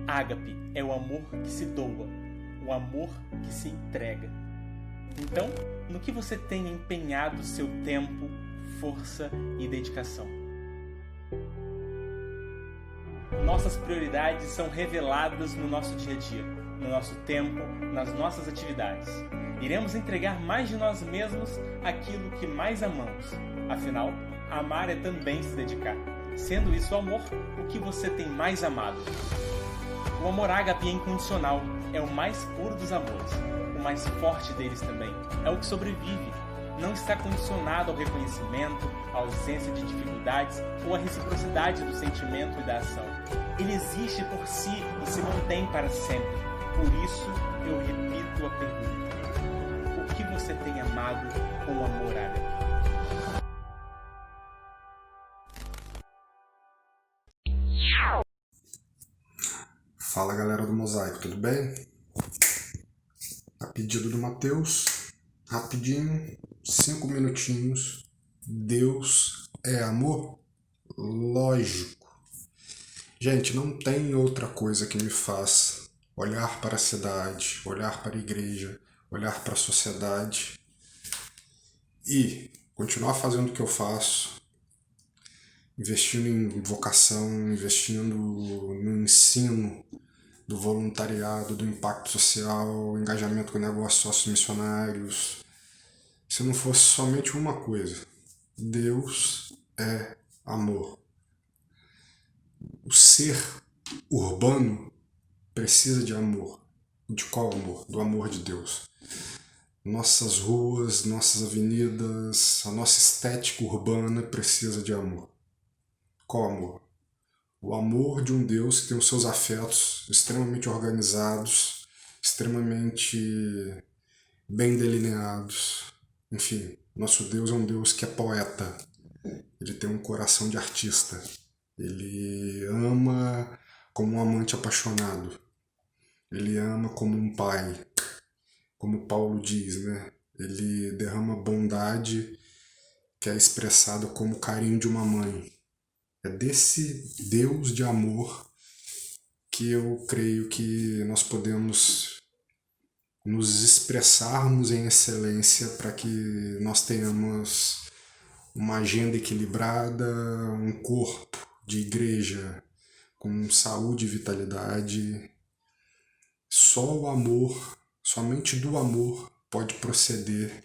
Ágape é o amor que se doa, o amor que se entrega. Então, no que você tem empenhado seu tempo, força e dedicação? Nossas prioridades são reveladas no nosso dia a dia, no nosso tempo, nas nossas atividades. Iremos entregar mais de nós mesmos aquilo que mais amamos. Afinal, amar é também se dedicar. Sendo isso o amor, o que você tem mais amado? O amor ágape é incondicional, é o mais puro dos amores. O mais forte deles também, é o que sobrevive. Não está condicionado ao reconhecimento, à ausência de dificuldades ou à reciprocidade do sentimento e da ação. Ele existe por si e se mantém para sempre. Por isso, eu repito a pergunta: o que você tem amado com o amor ágape? Fala galera do Mosaico, tudo bem? A pedido do Mateus, rapidinho, 5 minutinhos. Deus é amor? Lógico. Gente, não tem outra coisa que me faz olhar para a cidade, olhar para a igreja, olhar para a sociedade e continuar fazendo o que eu faço, investindo em vocação, investindo no ensino, do voluntariado, do impacto social, engajamento com negócios sociomissionários. Se não fosse somente uma coisa: Deus é amor. O ser urbano precisa de amor. De qual amor? Do amor de Deus. Nossas ruas, nossas avenidas, a nossa estética urbana precisa de amor. Qual amor? O amor de um Deus que tem os seus afetos extremamente organizados, extremamente bem delineados. Enfim, nosso Deus é um Deus que é poeta. Ele tem um coração de artista. Ele ama como um amante apaixonado. Ele ama como um pai. Como Paulo diz, né? Ele derrama bondade que é expressada como carinho de uma mãe. É desse Deus de amor que eu creio que nós podemos nos expressarmos em excelência para que nós tenhamos uma agenda equilibrada, um corpo de igreja com saúde e vitalidade. Só o amor, somente do amor pode proceder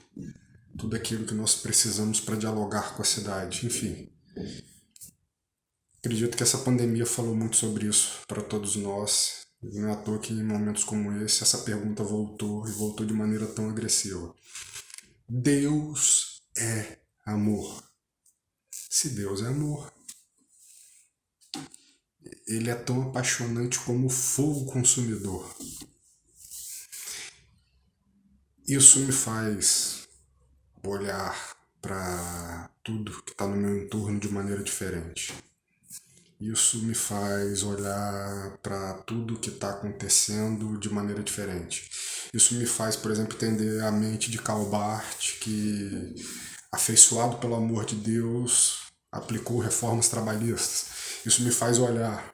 tudo aquilo que nós precisamos para dialogar com a cidade. Enfim, acredito que essa pandemia falou muito sobre isso para todos nós. Não é à toa que em momentos como esse essa pergunta voltou e voltou de maneira tão agressiva. Deus é amor. Se Deus é amor, ele é tão apaixonante como o fogo consumidor. Isso me faz olhar para tudo que está no meu entorno de maneira diferente. Isso me faz olhar para tudo que está acontecendo de maneira diferente. Isso me faz, por exemplo, entender a mente de Karl Barth, que, afeiçoado pelo amor de Deus, aplicou reformas trabalhistas. Isso me faz olhar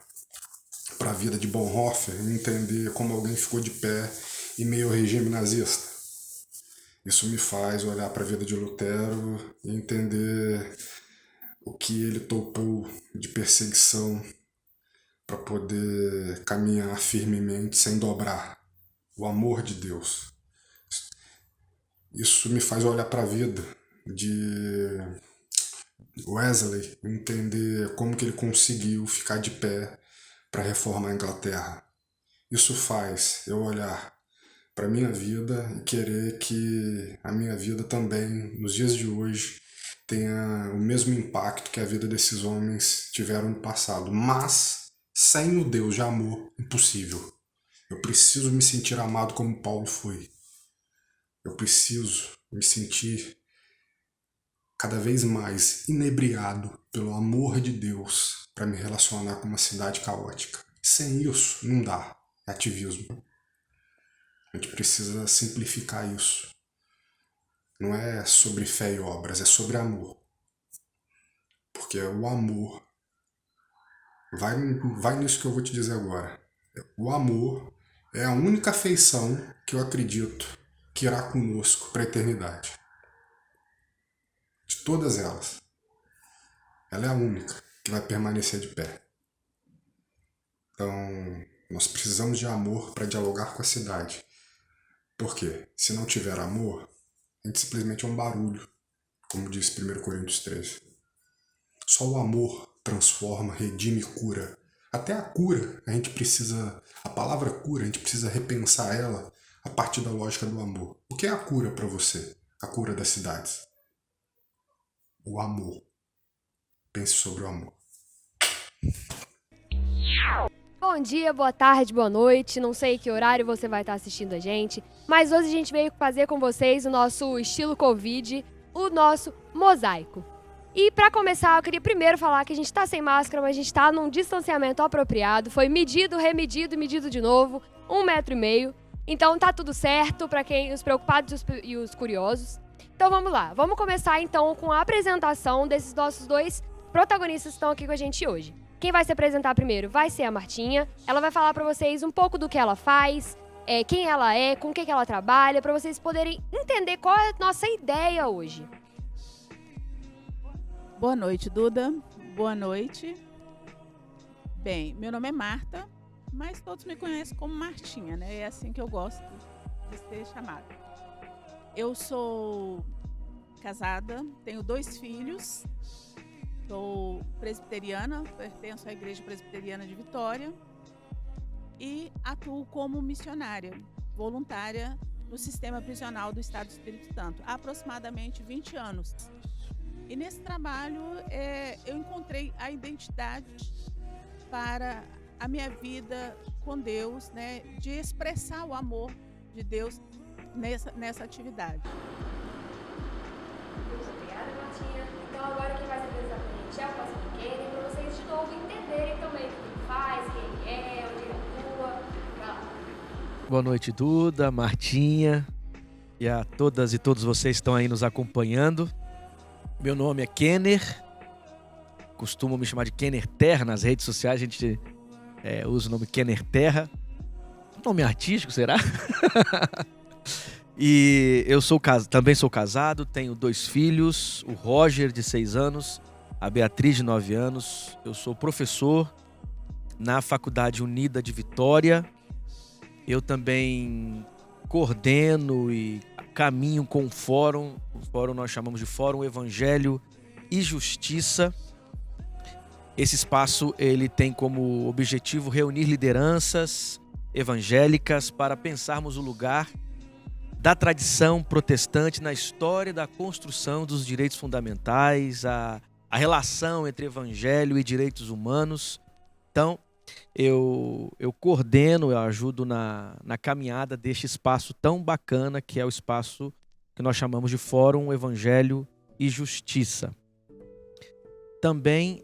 para a vida de Bonhoeffer e entender como alguém ficou de pé em meio ao regime nazista. Isso me faz olhar para a vida de Lutero e entender o que ele topou de perseguição para poder caminhar firmemente sem dobrar. O amor de Deus. Isso me faz olhar para a vida de Wesley, entender como que ele conseguiu ficar de pé para reformar a Inglaterra. Isso faz eu olhar para a minha vida e querer que a minha vida também, nos dias de hoje, tenha o mesmo impacto que a vida desses homens tiveram no passado. Mas, sem o Deus de amor, impossível. Eu preciso me sentir amado como Paulo foi. Eu preciso me sentir cada vez mais inebriado pelo amor de Deus para me relacionar com uma cidade caótica. Sem isso, não dá. É ativismo. A gente precisa simplificar isso. Não é sobre fé e obras, é sobre amor. Porque o amor, vai nisso que eu vou te dizer agora, O amor é a única afeição que eu acredito que irá conosco para a eternidade. De todas elas, ela é a única que vai permanecer de pé. Então, nós precisamos de amor para dialogar com a cidade. Por quê? Se não tiver amor, a gente simplesmente é um barulho, como diz 1 Coríntios 13. Só o amor transforma, redime e cura. Até a cura, a palavra cura, a gente precisa repensar ela a partir da lógica do amor. O que é a cura para você? A cura das cidades? O amor. Pense sobre o amor. Bom dia, boa tarde, boa noite. Não sei que horário você vai estar assistindo a gente, mas hoje a gente veio fazer com vocês o nosso estilo Covid, o nosso mosaico. E para começar, eu queria primeiro falar que a gente está sem máscara, mas a gente está num distanciamento apropriado. Foi medido, remedido e medido de novo, 1,5 m. Então tá tudo certo para quem os preocupados e os curiosos. Então vamos lá, vamos começar então com a apresentação desses nossos dois protagonistas que estão aqui com a gente hoje. Quem vai se apresentar primeiro vai ser a Martinha. Ela vai falar para vocês um pouco do que ela faz, quem ela é, com o que ela trabalha, para vocês poderem entender qual é a nossa ideia hoje. Boa noite, Duda. Boa noite. Bem, meu nome é Marta, mas todos me conhecem como Martinha, né? É assim que eu gosto de ser chamada. Eu sou casada, tenho 2 filhos, sou presbiteriana, pertenço à Igreja Presbiteriana de Vitória e atuo como missionária voluntária no sistema prisional do Estado do Espírito Santo há aproximadamente 20 anos. E nesse trabalho eu encontrei a identidade para a minha vida com Deus, né, de expressar o amor de Deus nessa atividade. Muito obrigada, Martinha. Então agora quem vai se apresentar pra gente é o pastor Kenner, para vocês de novo entenderem também o que ele faz, quem ele é, onde ele atua. Boa noite, Duda, Martinha e a todas e todos vocês que estão aí nos acompanhando. Meu nome é Kenner, costumo me chamar de Kenner Terra nas redes sociais, a gente usa o nome Kenner Terra. Nome artístico, será? E eu também sou casado, tenho 2 filhos, o Roger, de 6 anos, a Beatriz, de 9 anos. Eu sou professor na Faculdade Unida de Vitória. Eu também coordeno e caminho com o fórum nós chamamos de Fórum Evangelho e Justiça. Esse espaço ele tem como objetivo reunir lideranças evangélicas para pensarmos o lugar da tradição protestante na história da construção dos direitos fundamentais, a relação entre evangelho e direitos humanos. Então, eu coordeno, eu ajudo na caminhada deste espaço tão bacana que é o espaço que nós chamamos de Fórum Evangelho e Justiça. Também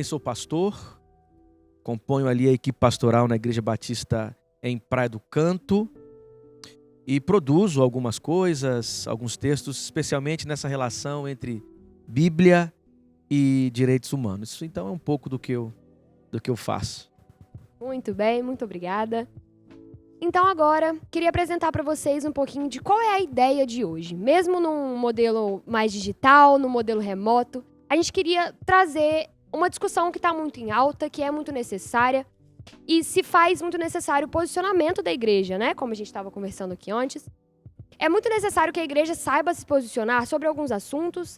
sou pastor, componho ali a equipe pastoral na Igreja Batista em Praia do Canto e produzo algumas coisas, alguns textos, especialmente nessa relação entre Bíblia e direitos humanos. Isso então é um pouco do que eu faço. Muito bem, muito obrigada. Então agora, queria apresentar para vocês um pouquinho de qual é a ideia de hoje. Mesmo num modelo mais digital, no modelo remoto, a gente queria trazer uma discussão que está muito em alta, que é muito necessária e se faz muito necessário o posicionamento da igreja, né? Como a gente estava conversando aqui antes. É muito necessário que a igreja saiba se posicionar sobre alguns assuntos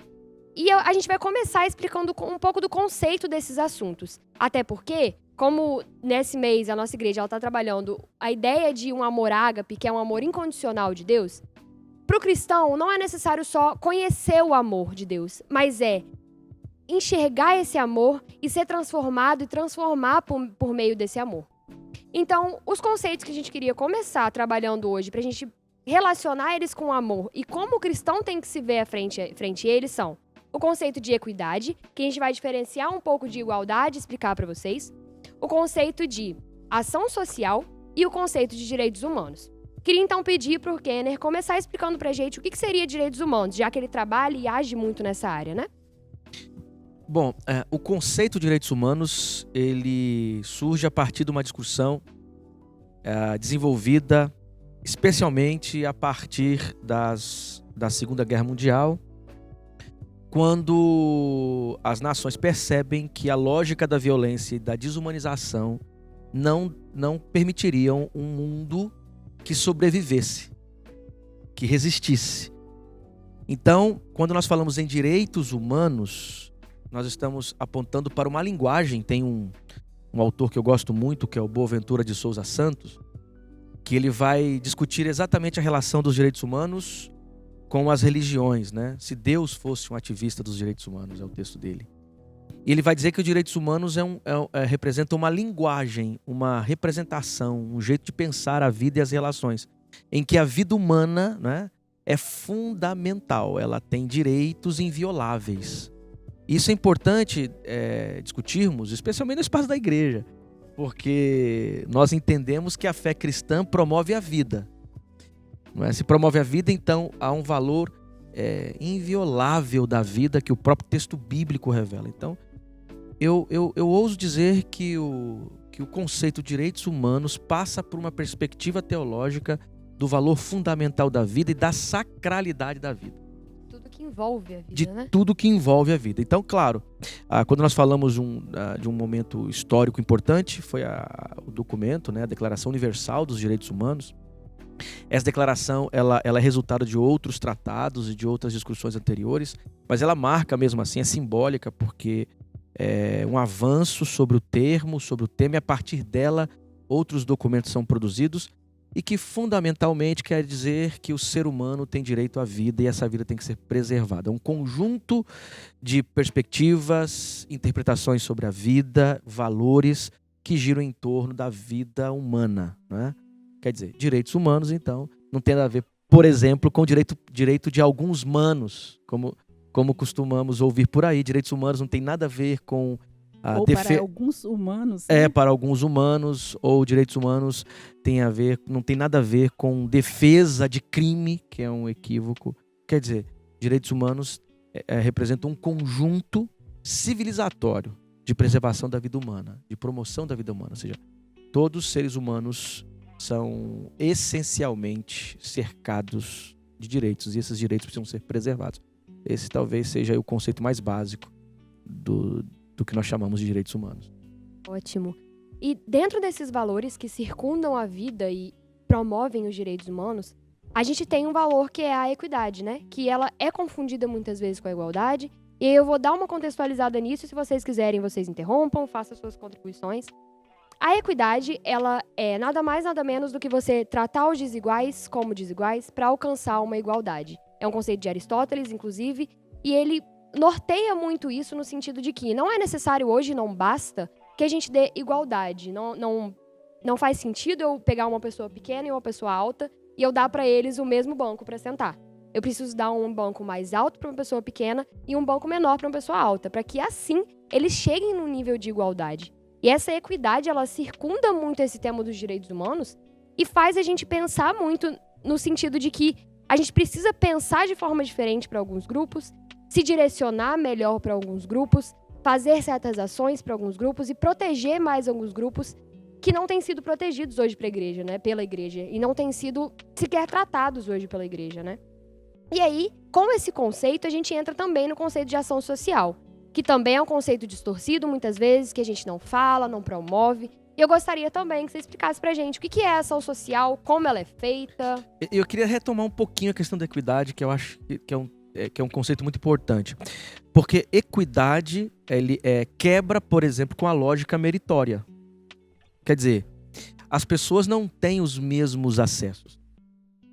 e a gente vai começar explicando um pouco do conceito desses assuntos. Até porque, como nesse mês a nossa igreja está trabalhando a ideia de um amor ágape, que é um amor incondicional de Deus, para o cristão não é necessário só conhecer o amor de Deus, mas é enxergar esse amor e ser transformado e transformar por meio desse amor. Então, os conceitos que a gente queria começar trabalhando hoje, para a gente relacionar eles com o amor e como o cristão tem que se ver frente a eles são o conceito de equidade, que a gente vai diferenciar um pouco de igualdade e explicar para vocês, o conceito de ação social e o conceito de direitos humanos. Queria então pedir para o Kenner começar explicando para a gente o que seria direitos humanos, já que ele trabalha e age muito nessa área, né? Bom, o conceito de direitos humanos, ele surge a partir de uma discussão desenvolvida especialmente a partir da Segunda Guerra Mundial, quando as nações percebem que a lógica da violência e da desumanização não permitiriam um mundo que sobrevivesse, que resistisse. Então, quando nós falamos em direitos humanos, nós estamos apontando para uma linguagem. Tem um autor que eu gosto muito, que é o Boaventura de Souza Santos, que ele vai discutir exatamente a relação dos direitos humanos com as religiões, né? Se Deus fosse um ativista dos direitos humanos, é o texto dele. E ele vai dizer que os direitos humanos representam uma linguagem, uma representação, um jeito de pensar a vida e as relações, em que a vida humana, né, é fundamental, ela tem direitos invioláveis. Isso é importante discutirmos, especialmente no espaço da igreja, porque nós entendemos que a fé cristã promove a vida. Não é? Se promove a vida, então há um valor inviolável da vida que o próprio texto bíblico revela. Então, eu ouso dizer que o conceito de direitos humanos passa por uma perspectiva teológica do valor fundamental da vida e da sacralidade da vida. Tudo que envolve a vida, De né? tudo que envolve a vida. Então, claro, quando nós falamos de um momento histórico importante, foi o documento, né, a Declaração Universal dos Direitos Humanos. Essa declaração ela é resultado de outros tratados e de outras discussões anteriores, mas ela marca mesmo assim, é simbólica, porque é um avanço sobre o tema, e a partir dela outros documentos são produzidos, e que fundamentalmente quer dizer que o ser humano tem direito à vida e essa vida tem que ser preservada. É um conjunto de perspectivas, interpretações sobre a vida, valores que giram em torno da vida humana, né? Quer dizer, direitos humanos, então, não tem nada a ver, por exemplo, com o direito de alguns manos, como costumamos ouvir por aí. Direitos humanos não tem nada a ver com para alguns humanos. Né? Para alguns humanos, ou direitos humanos não tem nada a ver com defesa de crime, que é um equívoco. Quer dizer, direitos humanos representam um conjunto civilizatório de preservação da vida humana, de promoção da vida humana. Ou seja, todos os seres humanos são essencialmente cercados de direitos, e esses direitos precisam ser preservados. Esse talvez seja o conceito mais básico do que nós chamamos de direitos humanos. Ótimo. E dentro desses valores que circundam a vida e promovem os direitos humanos, a gente tem um valor que é a equidade, né? Que ela é confundida muitas vezes com a igualdade. E eu vou dar uma contextualizada nisso. Se vocês quiserem, vocês interrompam, façam suas contribuições. A equidade, ela é nada mais, nada menos do que você tratar os desiguais como desiguais para alcançar uma igualdade. É um conceito de Aristóteles, inclusive, e ele norteia muito isso no sentido de que não é necessário hoje, não basta, que a gente dê igualdade. Não faz sentido eu pegar uma pessoa pequena e uma pessoa alta e eu dar para eles o mesmo banco para sentar. Eu preciso dar um banco mais alto para uma pessoa pequena e um banco menor para uma pessoa alta, para que assim eles cheguem num nível de igualdade. E essa equidade, ela circunda muito esse tema dos direitos humanos e faz a gente pensar muito no sentido de que a gente precisa pensar de forma diferente para alguns grupos, se direcionar melhor para alguns grupos, fazer certas ações para alguns grupos e proteger mais alguns grupos que não têm sido protegidos hoje pela igreja, né? Pela igreja, e não têm sido sequer tratados hoje pela igreja, né? E aí, com esse conceito, a gente entra também no conceito de ação social, que também é um conceito distorcido muitas vezes, que a gente não fala, não promove. E eu gostaria também que você explicasse pra gente o que é ação social, como ela é feita. Eu queria retomar um pouquinho a questão da equidade, que eu acho que é um conceito muito importante. Porque equidade quebra, por exemplo, com a lógica meritória. Quer dizer, as pessoas não têm os mesmos acessos.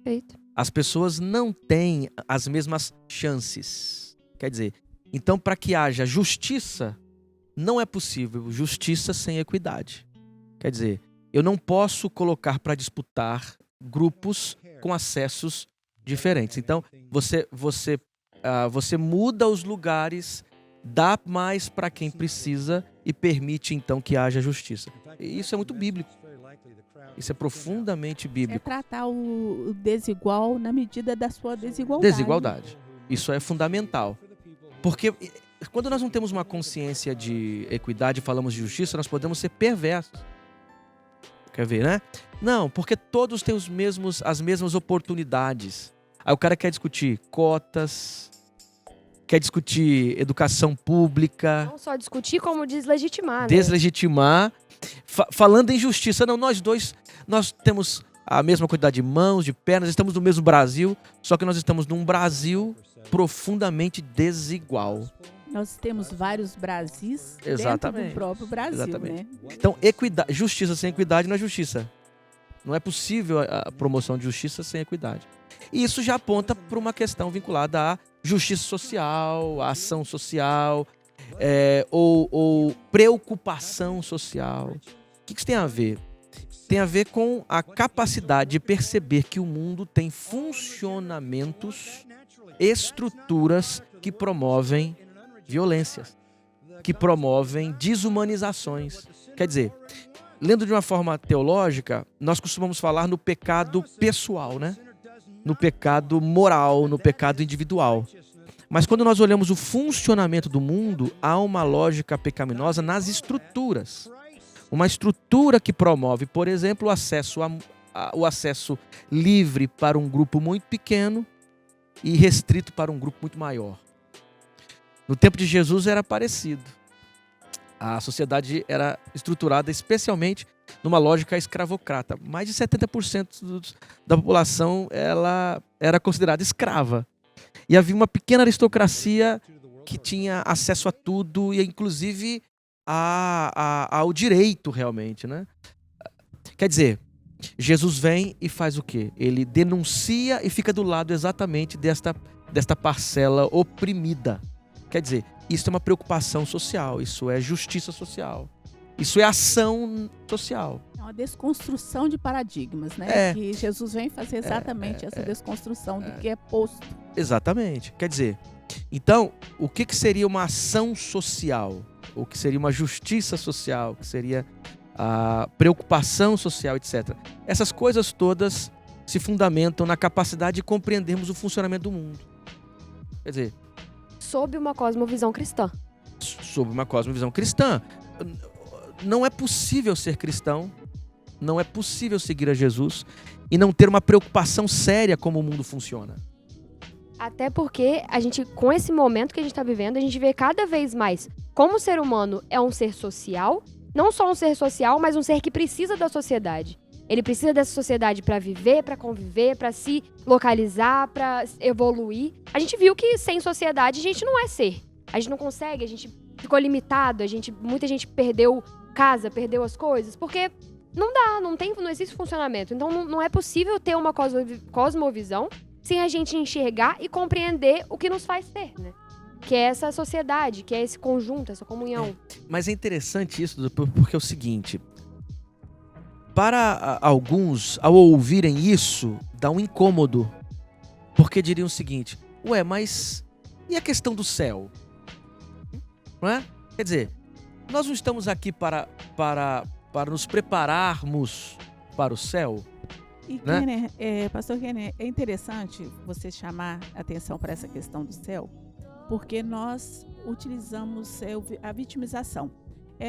Perfeito. As pessoas não têm as mesmas chances. Quer dizer, então, para que haja justiça, não é possível justiça sem equidade. Quer dizer, eu não posso colocar para disputar grupos com acessos diferentes. Então, você muda os lugares, dá mais para quem precisa e permite, então, que haja justiça. E isso é muito bíblico. Isso é profundamente bíblico. É tratar o desigual na medida da sua desigualdade. Desigualdade. Isso é fundamental. Porque quando nós não temos uma consciência de equidade e falamos de justiça, nós podemos ser perversos. Quer ver, né? Não, porque todos têm as mesmas oportunidades. Aí o cara quer discutir cotas, quer discutir educação pública. Não só discutir, como deslegitimar, né? Deslegitimar. Falando em justiça. Não, nós dois, nós temos a mesma quantidade de mãos, de pernas, estamos no mesmo Brasil, só que nós estamos num Brasil profundamente desigual. Nós temos vários Brasis Exatamente. dentro do próprio Brasil, Exatamente. né? Então, justiça sem equidade não é justiça. Não é possível a promoção de justiça sem equidade. E isso já aponta para uma questão vinculada à justiça social, à ação social, ou preocupação social. O que isso tem a ver? Tem a ver com a capacidade de perceber que o mundo tem funcionamentos, estruturas que promovem violências, que promovem desumanizações. Quer dizer, lendo de uma forma teológica, nós costumamos falar no pecado pessoal, né? No pecado moral, no pecado individual. Mas quando nós olhamos o funcionamento do mundo, há uma lógica pecaminosa nas estruturas. Uma estrutura que promove, por exemplo, o acesso livre para um grupo muito pequeno e restrito para um grupo muito maior. No tempo de Jesus era parecido. A sociedade era estruturada especialmente numa lógica escravocrata. Mais de 70% da população ela era considerada escrava. E havia uma pequena aristocracia que tinha acesso a tudo, e inclusive ao direito realmente, né? Quer dizer, Jesus vem e faz o quê? Ele denuncia e fica do lado exatamente desta parcela oprimida. Quer dizer, isso é uma preocupação social, isso é justiça social, isso é ação social. É uma desconstrução de paradigmas, né? Que Jesus vem fazer exatamente essa desconstrução do que é posto. Exatamente. Quer dizer, então, o que seria uma ação social? O que seria uma justiça social? O que seria a preocupação social, etc. Essas coisas todas se fundamentam na capacidade de compreendermos o funcionamento do mundo. Quer dizer, sob uma cosmovisão cristã. Sob uma cosmovisão cristã. Não é possível ser cristão, não é possível seguir a Jesus e não ter uma preocupação séria como o mundo funciona. Até porque a gente, com esse momento que a gente está vivendo, a gente vê cada vez mais como o ser humano é um ser social, não só um ser social, mas um ser que precisa da sociedade. Ele precisa dessa sociedade para viver, para conviver, para se localizar, para evoluir. A gente viu que sem sociedade a gente não é ser. A gente não consegue, a gente ficou limitado, muita gente perdeu casa, perdeu as coisas, porque não dá, não existe funcionamento. Então não é possível ter uma cosmovisão sem a gente enxergar e compreender o que nos faz ser, né? Que é essa sociedade, que é esse conjunto, essa comunhão. Mas é interessante isso, porque é o seguinte: para alguns, ao ouvirem isso, dá um incômodo. Porque diriam o seguinte: ué, mas e a questão do céu? Não é? Quer dizer, nós não estamos aqui para nos prepararmos para o céu? E, né? Pastor Kenner, é interessante você chamar a atenção para essa questão do céu, porque nós utilizamos a vitimização.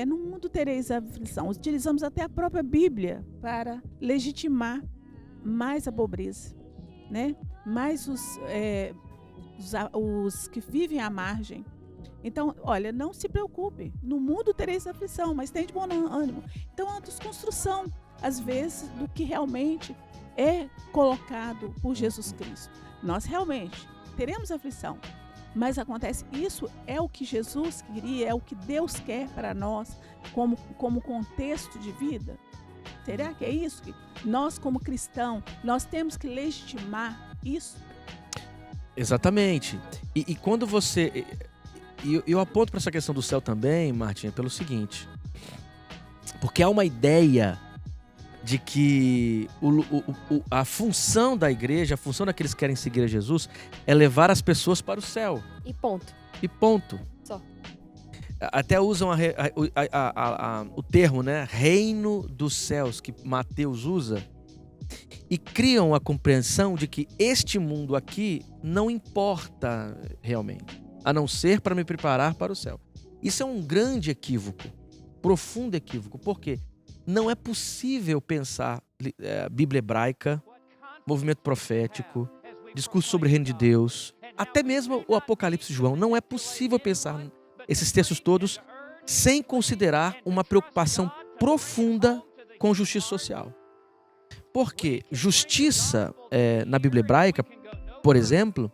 No mundo tereis aflição. Utilizamos até a própria Bíblia para legitimar mais a pobreza, né? Mais os que vivem à margem. Então, olha, não se preocupe. No mundo tereis aflição, mas tem de bom ânimo. Então, é uma desconstrução, às vezes, do que realmente é colocado por Jesus Cristo. Nós realmente teremos aflição, mas acontece, isso é o que Jesus queria, é o que Deus quer para nós como contexto de vida? Será que é isso que nós, como cristãos, nós temos que legitimar isso? Exatamente. E quando você... Eu aponto para essa questão do céu também, Martinha, pelo seguinte: porque há uma ideia de que a função da igreja, a função daqueles que querem seguir a Jesus, é levar as pessoas para o céu. E ponto. E ponto. Só. Até usam o termo, né? Reino dos céus, que Mateus usa, e criam a compreensão de que este mundo aqui não importa realmente. a não ser para me preparar para o céu. Isso é um grande equívoco, profundo equívoco, porque não é possível pensar Bíblia hebraica, movimento profético, discurso sobre o reino de Deus, até mesmo o Apocalipse de João. Não é possível pensar esses textos todos sem considerar uma preocupação profunda com justiça social. Porque justiça, na Bíblia hebraica, por exemplo,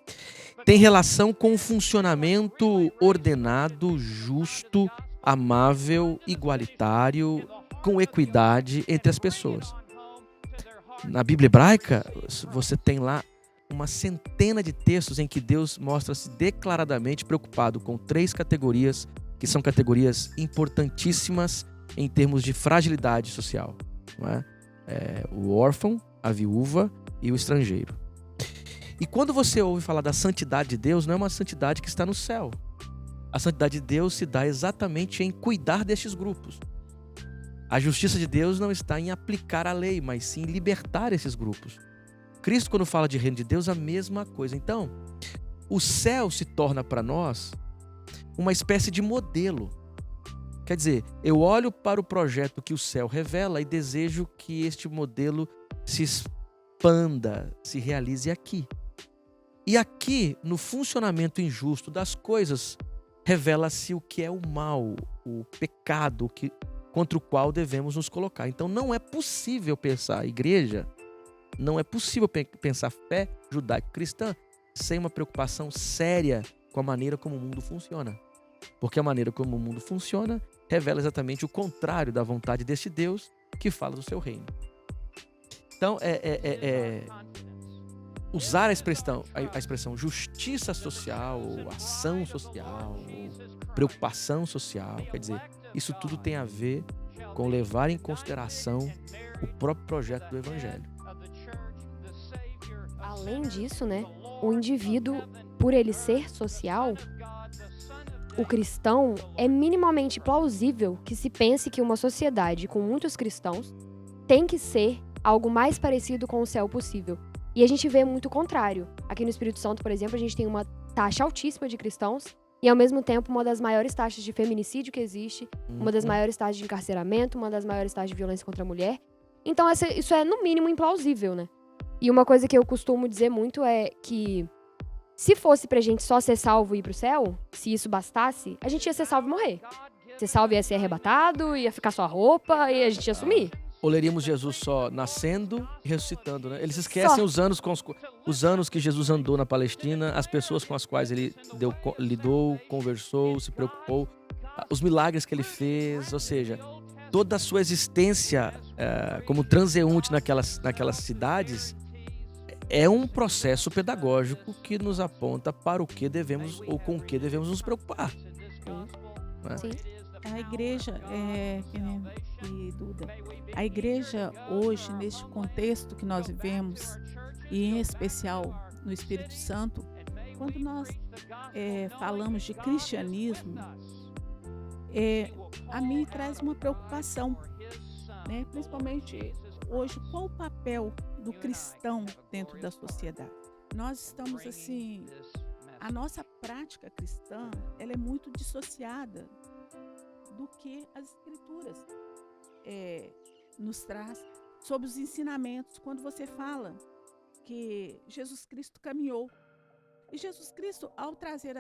tem relação com o funcionamento ordenado, justo, amável, igualitário, com equidade entre as pessoas. Na Bíblia hebraica, você tem lá uma centena de textos em que Deus mostra-se declaradamente preocupado com 3 categorias, que são categorias importantíssimas em termos de fragilidade social, não é? O órfão, a viúva e o estrangeiro. E quando você ouve falar da santidade de Deus, não é uma santidade que está no céu. A santidade de Deus se dá exatamente em cuidar destes grupos. A justiça de Deus não está em aplicar a lei, mas sim em libertar esses grupos. Cristo, quando fala de reino de Deus, a mesma coisa. Então, o céu se torna para nós uma espécie de modelo. Quer dizer, eu olho para o projeto que o céu revela e desejo que este modelo se expanda, se realize aqui. E aqui, no funcionamento injusto das coisas, revela-se o que é o mal, o pecado contra o qual devemos nos colocar. Então não é possível pensar a igreja, não é possível pensar fé judaico-cristã sem uma preocupação séria com a maneira como o mundo funciona. Porque a maneira como o mundo funciona revela exatamente o contrário da vontade deste Deus que fala do seu reino. Então, usar a expressão justiça social, ou ação social, ou preocupação social, quer dizer, isso tudo tem a ver com levar em consideração o próprio projeto do Evangelho. Além disso, né, o indivíduo, por ele ser social, o cristão, é minimamente plausível que se pense que uma sociedade com muitos cristãos tem que ser algo mais parecido com o céu possível. E a gente vê muito o contrário. Aqui no Espírito Santo, por exemplo, a gente tem uma taxa altíssima de cristãos e, ao mesmo tempo, uma das maiores taxas de feminicídio que existe, uma das maiores taxas de encarceramento, uma das maiores taxas de violência contra a mulher. Então, isso é, no mínimo, implausível, né? E uma coisa que eu costumo dizer muito é que se fosse pra gente só ser salvo e ir pro céu, se isso bastasse, a gente ia ser salvo e morrer. Ser salvo ia ser arrebatado, ia ficar só a roupa e a gente ia sumir. Ou leríamos Jesus só nascendo e ressuscitando, né? Eles esquecem os anos que Jesus andou na Palestina, as pessoas com as quais ele lidou, conversou, se preocupou, os milagres que ele fez, ou seja, toda a sua existência como transeunte naquelas cidades é um processo pedagógico que nos aponta para o que devemos ou com o que devemos nos preocupar. Sim. A igreja, Duda, a igreja hoje, neste contexto que nós vivemos, e em especial no Espírito Santo, quando nós falamos de cristianismo, a mim traz uma preocupação, né? Principalmente hoje, qual o papel do cristão dentro da sociedade? Nós estamos assim, a nossa prática cristã, ela é muito dissociada do que as escrituras nos traz sobre os ensinamentos. Quando você fala que Jesus Cristo caminhou, e Jesus Cristo, ao trazer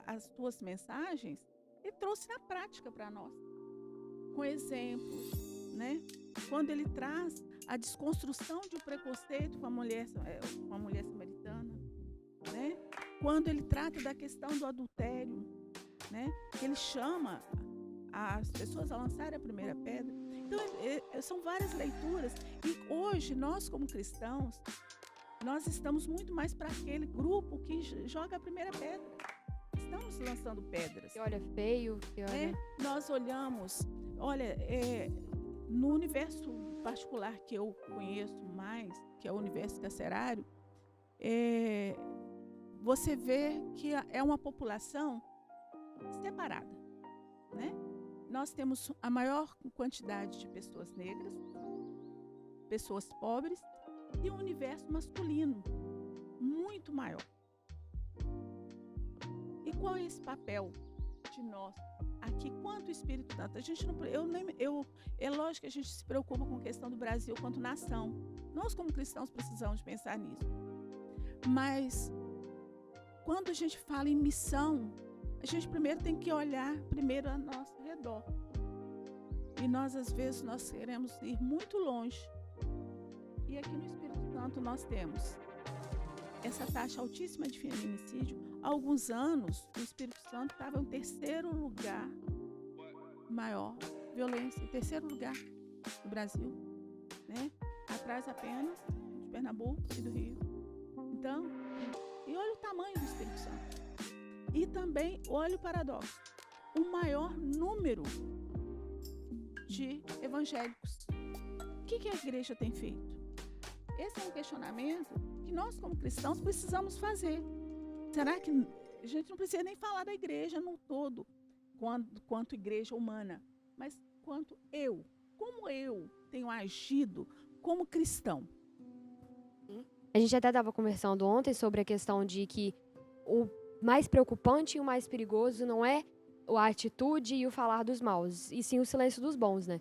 as suas mensagens, ele trouxe na prática para nós, com exemplos, né? Quando ele traz a desconstrução de um preconceito com a mulher samaritana, né? Quando ele trata da questão do adultério, né? Ele chama as pessoas a lançarem a primeira pedra. Então, são várias leituras. E hoje, nós como cristãos, nós estamos muito mais para aquele grupo que joga a primeira pedra. Estamos lançando pedras. Que olha feio, que olha... Nós olhamos, no universo particular que eu conheço mais, que é o universo carcerário, você vê que é uma população separada, né? Nós temos a maior quantidade de pessoas negras, pessoas pobres e um universo masculino muito maior. E qual é esse papel de nós? Aqui, quanto o Espírito Santo? A gente não, é lógico que a gente se preocupa com a questão do Brasil quanto nação. Nós, como cristãos, precisamos de pensar nisso. Mas, quando a gente fala em missão, a gente primeiro tem que olhar primeiro ao nosso redor. E nós, às vezes, nós queremos ir muito longe. E aqui no Espírito Santo nós temos essa taxa altíssima de feminicídio. Há alguns anos, o Espírito Santo estava em terceiro lugar maior violência, em terceiro lugar do Brasil, né? Atrás apenas de Pernambuco e do Rio. Então, e olha o tamanho do Espírito Santo. E também, olha o paradoxo, o maior número de evangélicos. O que a igreja tem feito? Esse é um questionamento que nós, como cristãos, precisamos fazer. Será que a gente não precisa nem falar da igreja no todo, quanto igreja humana, mas quanto como eu tenho agido como cristão? A gente até estava conversando ontem sobre a questão de que o mais preocupante e o mais perigoso não é a atitude e o falar dos maus, e sim o silêncio dos bons, né?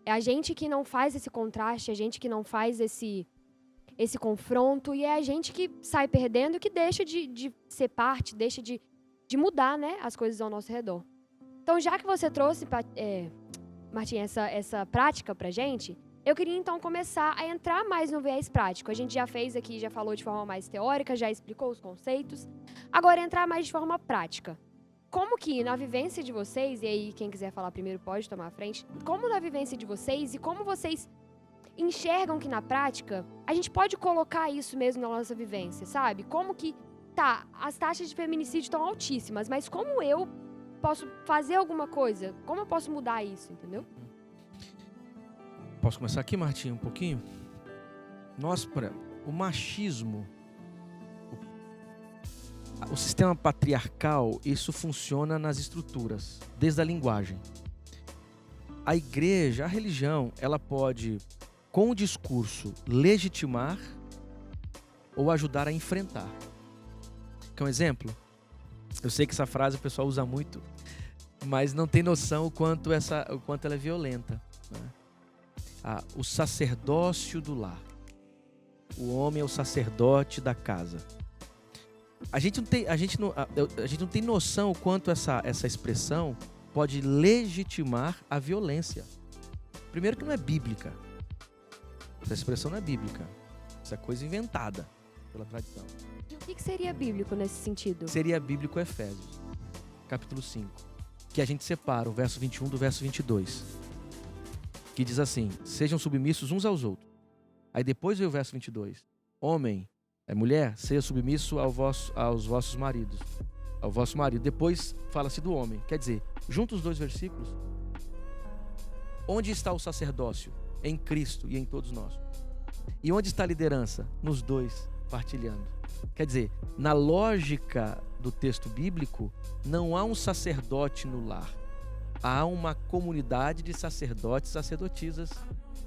É a gente que não faz esse contraste, a gente que não faz esse confronto, e é a gente que sai perdendo, que deixa de ser parte, deixa de mudar, né, as coisas ao nosso redor. Então, já que você trouxe, Martim, essa prática pra gente, eu queria então começar a entrar mais no viés prático. A gente já fez aqui, já falou de forma mais teórica, já explicou os conceitos. Agora, entrar mais de forma prática. Como que na vivência de vocês, e aí quem quiser falar primeiro pode tomar a frente, como na vivência de vocês e como vocês enxergam que na prática a gente pode colocar isso mesmo na nossa vivência, sabe? Como que, as taxas de feminicídio estão altíssimas, mas como eu posso fazer alguma coisa? Como eu posso mudar isso, entendeu? Posso começar aqui, Martim, um pouquinho? O machismo, o sistema patriarcal, isso funciona nas estruturas, desde a linguagem. A igreja, a religião, ela pode, com o discurso, legitimar ou ajudar a enfrentar. Quer um exemplo? Eu sei que essa frase o pessoal usa muito, mas não tem noção o quanto ela é violenta, né? O sacerdócio do lar. O homem é o sacerdote da casa. A gente não tem noção o quanto essa expressão pode legitimar a violência. Primeiro que não é bíblica. Essa expressão não é bíblica. Essa é coisa inventada pela tradição. O que seria bíblico nesse sentido? Seria bíblico Efésios, capítulo 5. Que a gente separa o verso 21 do verso 22. Que diz assim: sejam submissos uns aos outros. Aí depois vem o verso 22. Homem, mulher, seja submisso aos vossos maridos. Ao vosso marido. Depois fala-se do homem. Quer dizer, junta os dois versículos. Onde está o sacerdócio? Em Cristo e em todos nós. E onde está a liderança? Nos dois, partilhando. Quer dizer, na lógica do texto bíblico, não há um sacerdote no lar. Há uma comunidade de sacerdotes e sacerdotisas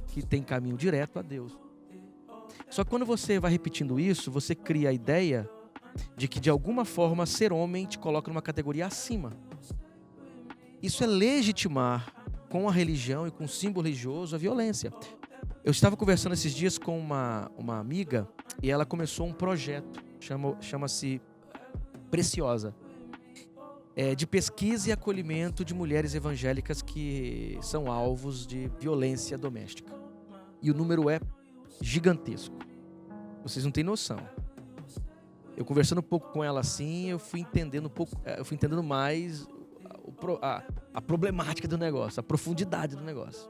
que tem caminho direto a Deus. Só que quando você vai repetindo isso, você cria a ideia de que de alguma forma ser homem te coloca numa categoria acima. Isso é legitimar com a religião e com o símbolo religioso a violência. Eu estava conversando esses dias com uma amiga e ela começou um projeto, chama-se Preciosa, de pesquisa e acolhimento de mulheres evangélicas que são alvos de violência doméstica. E o número é gigantesco. Vocês não têm noção. Eu conversando um pouco com ela assim, eu fui entendendo mais a problemática do negócio, a profundidade do negócio.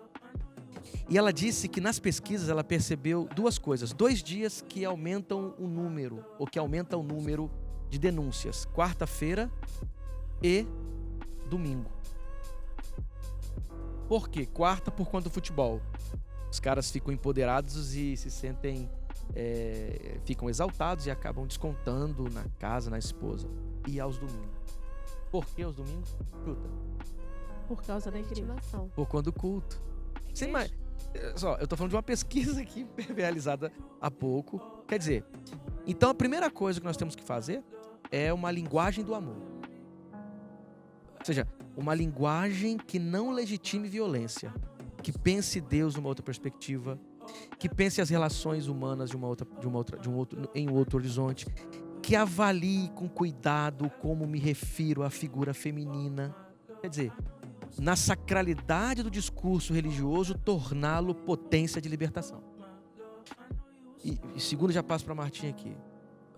E ela disse que nas pesquisas ela percebeu duas coisas. 2 dias que aumentam o número, ou que aumenta o número de denúncias. Quarta-feira e domingo. Por quê? Quarta por conta do futebol. Os caras ficam empoderados e se sentem... ficam exaltados e acabam descontando na casa, na esposa. E aos domingos. Por que aos domingos? Chuta. Por causa da igreja. Por conta do culto. Eu tô falando de uma pesquisa aqui realizada há pouco. Quer dizer, então a primeira coisa que nós temos que fazer é uma linguagem do amor. seja, uma linguagem que não legitime violência, que pense Deus numa outra perspectiva, que pense as relações humanas em um outro horizonte, que avalie com cuidado como me refiro à figura feminina. Quer dizer, na sacralidade do discurso religioso, torná-lo potência de libertação. E segundo, já passo para a Martinha aqui.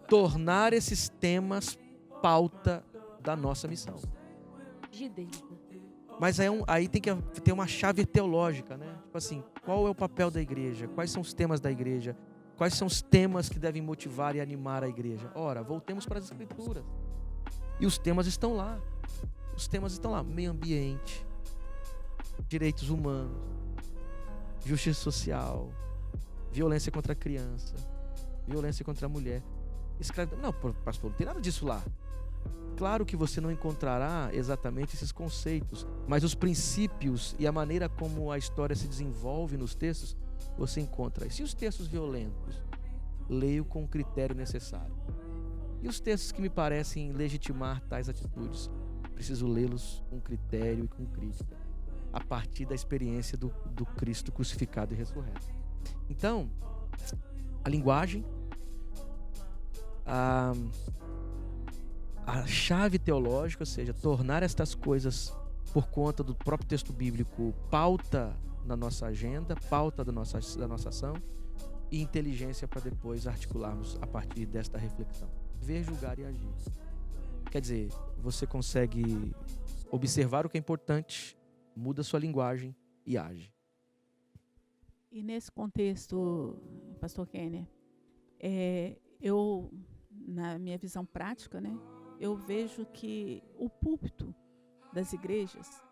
Tornar esses temas pauta da nossa missão. Mas aí tem que ter uma chave teológica, né? Tipo assim, qual é o papel da igreja? Quais são os temas da igreja? Quais são os temas que devem motivar e animar a igreja? Ora, voltemos para as Escrituras. E os temas estão lá. Os temas estão lá. Meio ambiente, direitos humanos, justiça social, violência contra a criança, violência contra a mulher. Não, pastor, não tem nada disso lá. Claro que você não encontrará exatamente esses conceitos, mas os princípios e a maneira como a história se desenvolve nos textos, você encontra. E se os textos violentos, leio com o critério necessário. E os textos que me parecem legitimar tais atitudes, preciso lê-los com critério e com crítica, a partir da experiência do Cristo crucificado e ressurreto. Então, a linguagem, a chave teológica, ou seja, tornar estas coisas, por conta do próprio texto bíblico, pauta na nossa agenda, pauta da nossa ação, e inteligência para depois articularmos a partir desta reflexão. Ver, julgar e agir. Quer dizer, você consegue observar o que é importante, muda sua linguagem e age. E nesse contexto, pastor Kenner, eu, na minha visão prática, né, eu vejo que o púlpito das igrejas,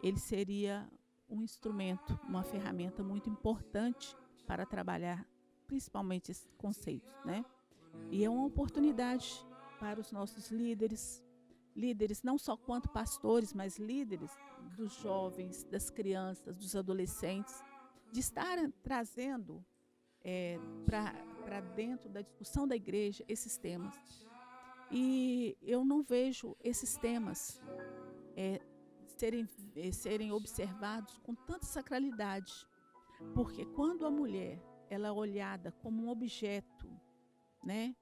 ele seria um instrumento, uma ferramenta muito importante para trabalhar principalmente esses conceitos, né? E é uma oportunidade para os nossos líderes não só quanto pastores, mas líderes dos jovens, das crianças, dos adolescentes, de estarem trazendo para dentro da discussão da igreja esses temas. E eu não vejo esses temas serem observados com tanta sacralidade, porque quando a mulher ela é olhada como um objeto, né,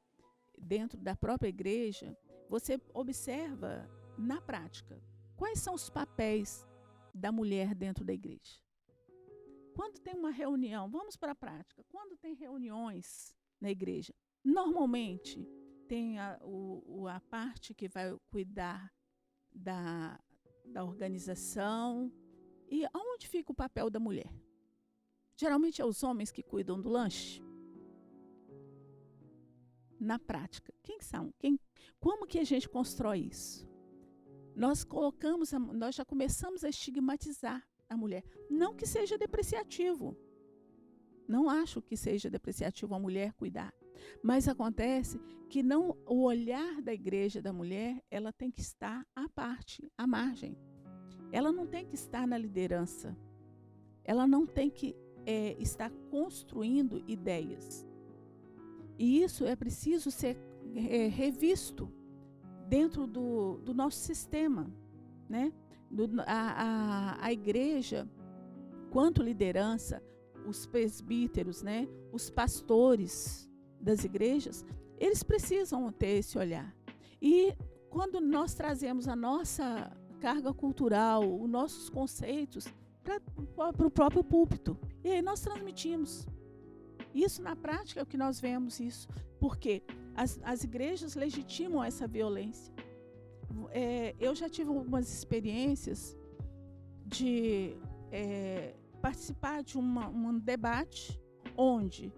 dentro da própria igreja, você observa na prática quais são os papéis da mulher dentro da igreja. Quando tem uma reunião, vamos para a prática, quando tem reuniões na igreja, normalmente tem a parte que vai cuidar da organização. E onde fica o papel da mulher? Geralmente é os homens que cuidam do lanche. Na prática, quem são? Como que a gente constrói isso? Nós já começamos a estigmatizar a mulher. Não que seja depreciativo. Não acho que seja depreciativo a mulher cuidar. Mas acontece que o olhar da igreja da mulher, ela tem que estar à parte, à margem. Ela não tem que estar na liderança. Ela não tem que estar construindo ideias. E isso é preciso ser revisto dentro do nosso sistema, né? A igreja, quanto liderança, os presbíteros, né? Os pastores das igrejas, eles precisam ter esse olhar. E quando nós trazemos a nossa carga cultural, os nossos conceitos para o próprio púlpito, e aí nós transmitimos. Isso na prática é o que nós vemos isso, porque as igrejas legitimam essa violência. Eu já tive algumas experiências de participar de um debate onde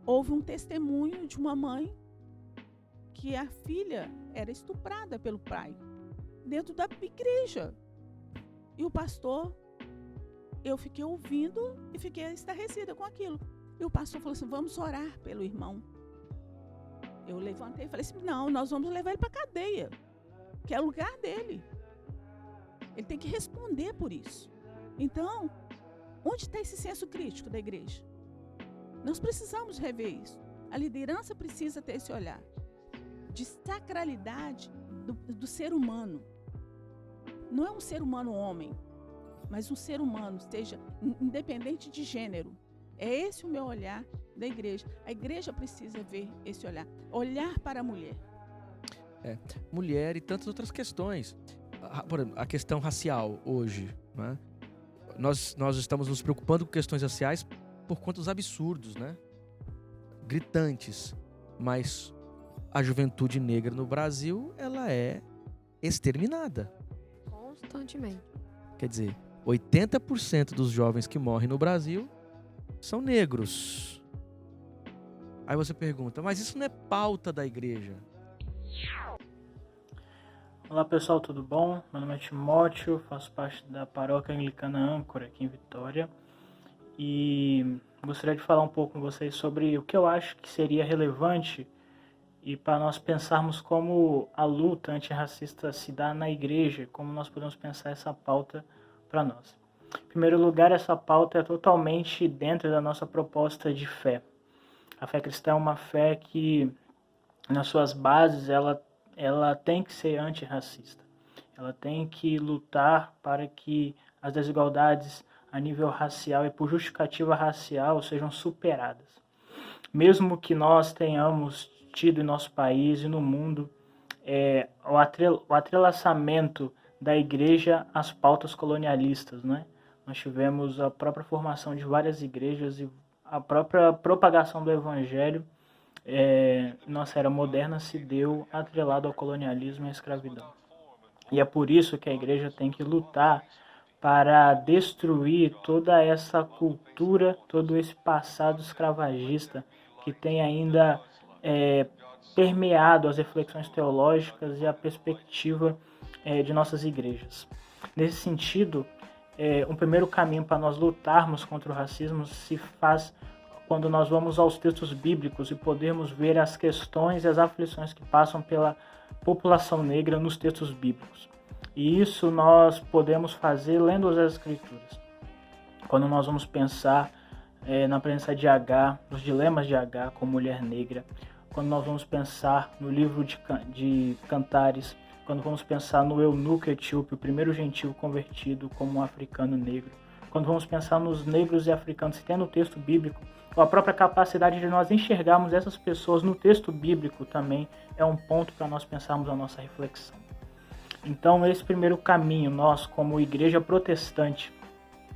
houve um testemunho de uma mãe que a filha era estuprada pelo pai dentro da igreja. E o pastor, eu fiquei ouvindo e fiquei estarrecida com aquilo. E o pastor falou assim, vamos orar pelo irmão. Eu levantei e falei assim, não, nós vamos levar ele para a cadeia, que é o lugar dele. Ele tem que responder por isso. Então, onde está esse senso crítico da igreja? Nós precisamos rever isso. A liderança precisa ter esse olhar de sacralidade do ser humano. não é um ser humano homem, mas um ser humano, seja independente de gênero. É esse o meu olhar da igreja. A igreja precisa ver esse olhar para a mulher. Mulher e tantas outras questões. Por exemplo, a questão racial hoje, né? Nós estamos nos preocupando com questões raciais por conta dos absurdos, né? Gritantes. Mas a juventude negra no Brasil, ela é exterminada. Constantemente. Quer dizer, 80% dos jovens que morrem no Brasil são negros. Aí você pergunta, mas isso não é pauta da igreja? Olá pessoal, tudo bom? Meu nome é Timóteo, faço parte da paróquia anglicana Âncora aqui em Vitória e gostaria de falar um pouco com vocês sobre o que eu acho que seria relevante e para nós pensarmos como a luta antirracista se dá na igreja, como nós podemos pensar essa pauta para nós. Em primeiro lugar, essa pauta é totalmente dentro da nossa proposta de fé. A fé cristã é uma fé que, nas suas bases, ela tem que ser antirracista. Ela tem que lutar para que as desigualdades a nível racial e por justificativa racial sejam superadas. Mesmo que nós tenhamos tido em nosso país e no mundo o atrelaçamento da igreja às pautas colonialistas, né? Nós tivemos a própria formação de várias igrejas e a própria propagação do evangelho nossa era moderna se deu atrelado ao colonialismo e à escravidão. E é por isso que a igreja tem que lutar para destruir toda essa cultura, todo esse passado escravagista que tem ainda permeado as reflexões teológicas e a perspectiva de nossas igrejas. Nesse sentido, um primeiro caminho para nós lutarmos contra o racismo se faz quando nós vamos aos textos bíblicos e podemos ver as questões e as aflições que passam pela população negra nos textos bíblicos. E isso nós podemos fazer lendo as Escrituras. Quando nós vamos pensar na presença de Agar, nos dilemas de Agar como mulher negra, quando nós vamos pensar no livro de Cantares, quando vamos pensar no eunuco etíope, o primeiro gentio convertido como um africano negro, quando vamos pensar nos negros e africanos, se tem no texto bíblico, a própria capacidade de nós enxergarmos essas pessoas no texto bíblico também é um ponto para nós pensarmos a nossa reflexão. Então, esse primeiro caminho, nós, como igreja protestante,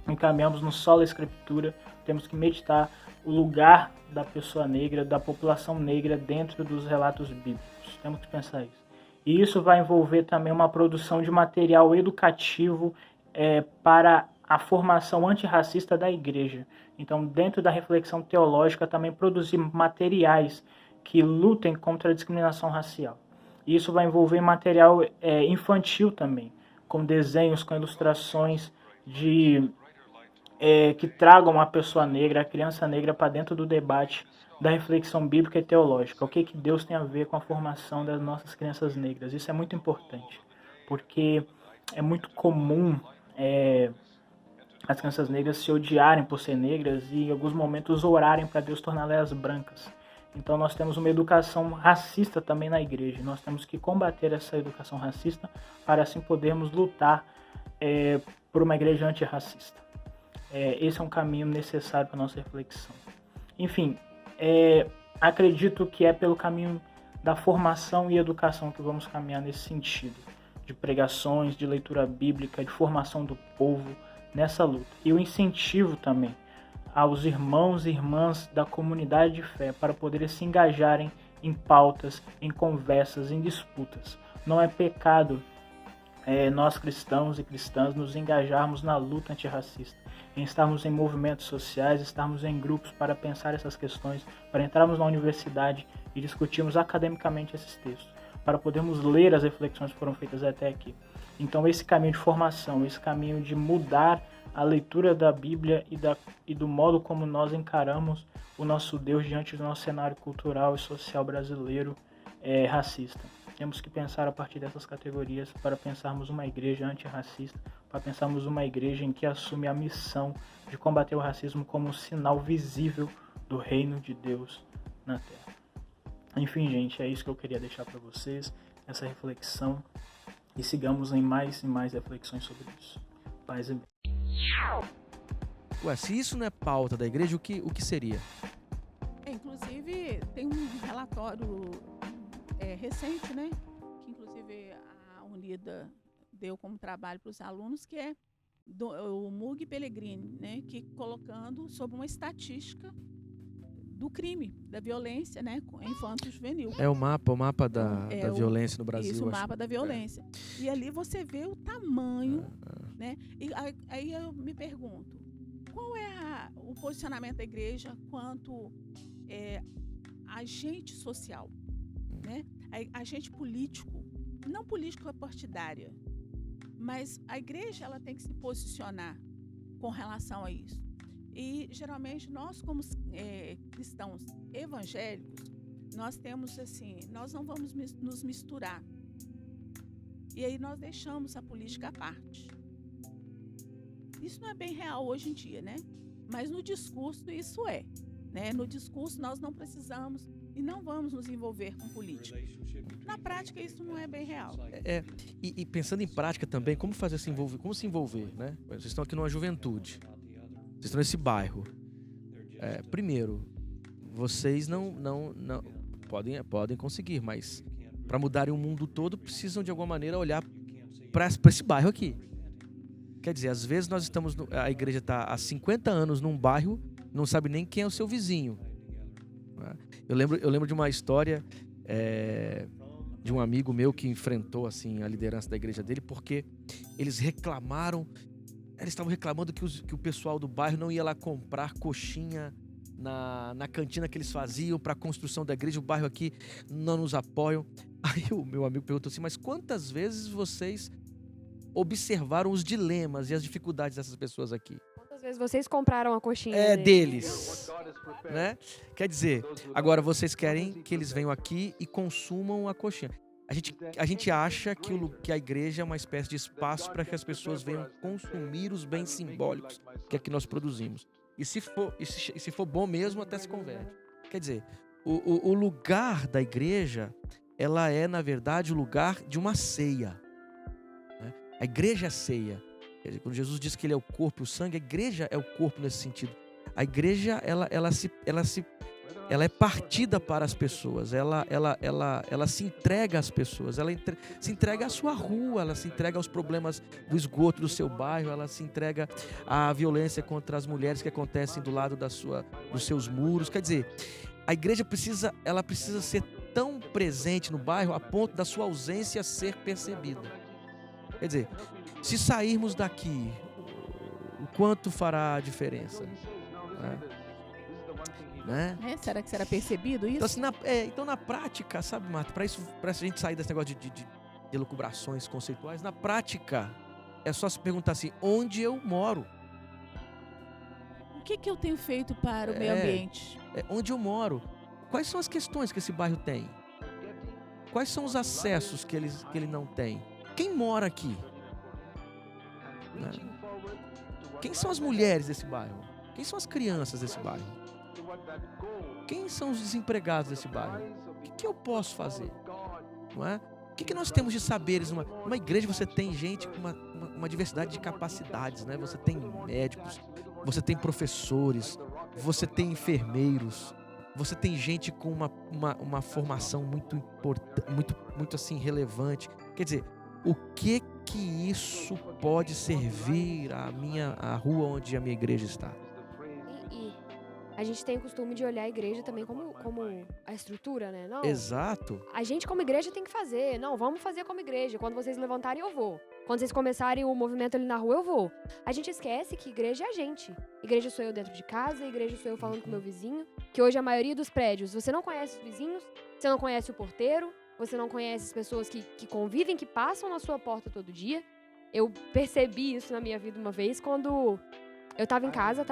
encaminhamos no solo Escritura, temos que meditar o lugar da pessoa negra, da população negra dentro dos relatos bíblicos. Temos que pensar isso. E isso vai envolver também uma produção de material educativo para a formação antirracista da igreja. Então, dentro da reflexão teológica, também produzir materiais que lutem contra a discriminação racial. E isso vai envolver material infantil também, com desenhos, com ilustrações que tragam a pessoa negra, a criança negra para dentro do debate da reflexão bíblica e teológica. O que Deus tem a ver com a formação das nossas crianças negras. Isso é muito importante, porque é muito comum as crianças negras se odiarem por ser negras e em alguns momentos orarem para Deus torná-las brancas. Então nós temos uma educação racista também na igreja. Nós temos que combater essa educação racista para assim podermos lutar por uma igreja antirracista. Esse é um caminho necessário para a nossa reflexão. Enfim, acredito que é pelo caminho da formação e educação que vamos caminhar nesse sentido, de pregações, de leitura bíblica, de formação do povo nessa luta. E o incentivo também aos irmãos e irmãs da comunidade de fé para poderem se engajarem em pautas, em conversas, em disputas. Não é pecado nós cristãos e cristãs nos engajarmos na luta antirracista, em estarmos em movimentos sociais, estarmos em grupos para pensar essas questões, para entrarmos na universidade e discutirmos academicamente esses textos, para podermos ler as reflexões que foram feitas até aqui. Então esse caminho de formação, esse caminho de mudar a leitura da Bíblia e do modo como nós encaramos o nosso Deus diante do nosso cenário cultural e social brasileiro racista. Temos que pensar a partir dessas categorias para pensarmos uma igreja antirracista, para pensarmos uma igreja em que assume a missão de combater o racismo como um sinal visível do reino de Deus na Terra. Enfim, gente, é isso que eu queria deixar para vocês, essa reflexão. e sigamos em mais e mais reflexões sobre isso. Paz e bem. Ué, se isso não é pauta da igreja, o que seria? Inclusive, tem um relatório recente, né? Que inclusive a Unida deu como trabalho para os alunos, que é o Mug Pellegrini, né? Que colocando sobre uma estatística do crime, da violência, né? Infanto-juvenil. É o mapa da violência no Brasil. Isso, o mapa da violência. E ali você vê o tamanho, né? E aí eu me pergunto, qual é o posicionamento da igreja quanto agente social, né? Agente político, não político partidária, mas a igreja ela tem que se posicionar com relação a isso. E geralmente nós como cristãos evangélicos, nós temos assim, nós não vamos nos misturar. E aí nós deixamos a política à parte. Isso não é bem real hoje em dia, né? Mas no discurso isso é, né? No discurso nós não precisamos e não vamos nos envolver com política. Na prática isso não é bem real. E pensando em prática também, como fazer como se envolver, né? Vocês estão aqui numa juventude, vocês estão nesse bairro. Primeiro, vocês não podem conseguir, mas para mudarem o mundo todo precisam de alguma maneira olhar para esse bairro aqui. Quer dizer, às vezes a igreja está há 50 anos num bairro, não sabe nem quem é o seu vizinho. Eu lembro de uma história de um amigo meu que enfrentou assim a liderança da igreja dele, porque eles estavam reclamando que o pessoal do bairro não ia lá comprar coxinha na cantina que eles faziam para a construção da igreja. O bairro aqui não nos apoiam. Aí o meu amigo perguntou assim, mas quantas vezes vocês observaram os dilemas e as dificuldades dessas pessoas aqui? Quantas vezes vocês compraram a coxinha deles, né? Quer dizer, agora vocês querem que eles venham aqui e consumam a coxinha. A gente acha que a igreja é uma espécie de espaço para que as pessoas venham consumir os bens simbólicos que é que nós produzimos. E se for bom mesmo, até se converte. Quer dizer, o lugar da igreja, ela é, na verdade, o lugar de uma ceia. A igreja é ceia. Quer dizer, quando Jesus diz que ele é o corpo e o sangue, a igreja é o corpo nesse sentido. A igreja, ela é partida para as pessoas, ela se entrega às pessoas, ela se entrega à sua rua, ela se entrega aos problemas do esgoto do seu bairro, ela se entrega à violência contra as mulheres que acontecem do lado dos seus muros. Quer dizer, a igreja precisa ser tão presente no bairro a ponto da sua ausência ser percebida. Quer dizer, se sairmos daqui, o quanto fará a diferença? Né? Será que será percebido isso? Então, assim, então na prática, sabe, Marta, para a gente sair desse negócio de elucubrações conceituais, na prática, é só se perguntar assim, onde eu moro? O que eu tenho feito para o meio ambiente? Onde eu moro? Quais são as questões que esse bairro tem? Quais são os acessos que ele não tem? Quem mora aqui? Né? Quem são as mulheres desse bairro? Quem são as crianças desse bairro? Quem são os desempregados desse bairro? O que eu posso fazer? Não é? O que nós temos de saberes? Numa igreja você tem gente com uma diversidade de capacidades, né? Você tem médicos, você tem professores, você tem enfermeiros, você tem gente com uma formação muito importante, muito assim relevante. Quer dizer, o que isso pode servir à rua onde a minha igreja está? E a gente tem o costume de olhar a igreja também como a estrutura, né? Não, exato. A gente como igreja tem que fazer. Não, vamos fazer como igreja. Quando vocês levantarem, eu vou. Quando vocês começarem o movimento ali na rua, eu vou. A gente esquece que igreja é a gente. Igreja sou eu dentro de casa, igreja sou eu falando com o meu vizinho. Que hoje a maioria dos prédios, você não conhece os vizinhos, você não conhece o porteiro, você não conhece as pessoas que convivem, que passam na sua porta todo dia. Eu percebi isso na minha vida uma vez, quando eu tava em casa,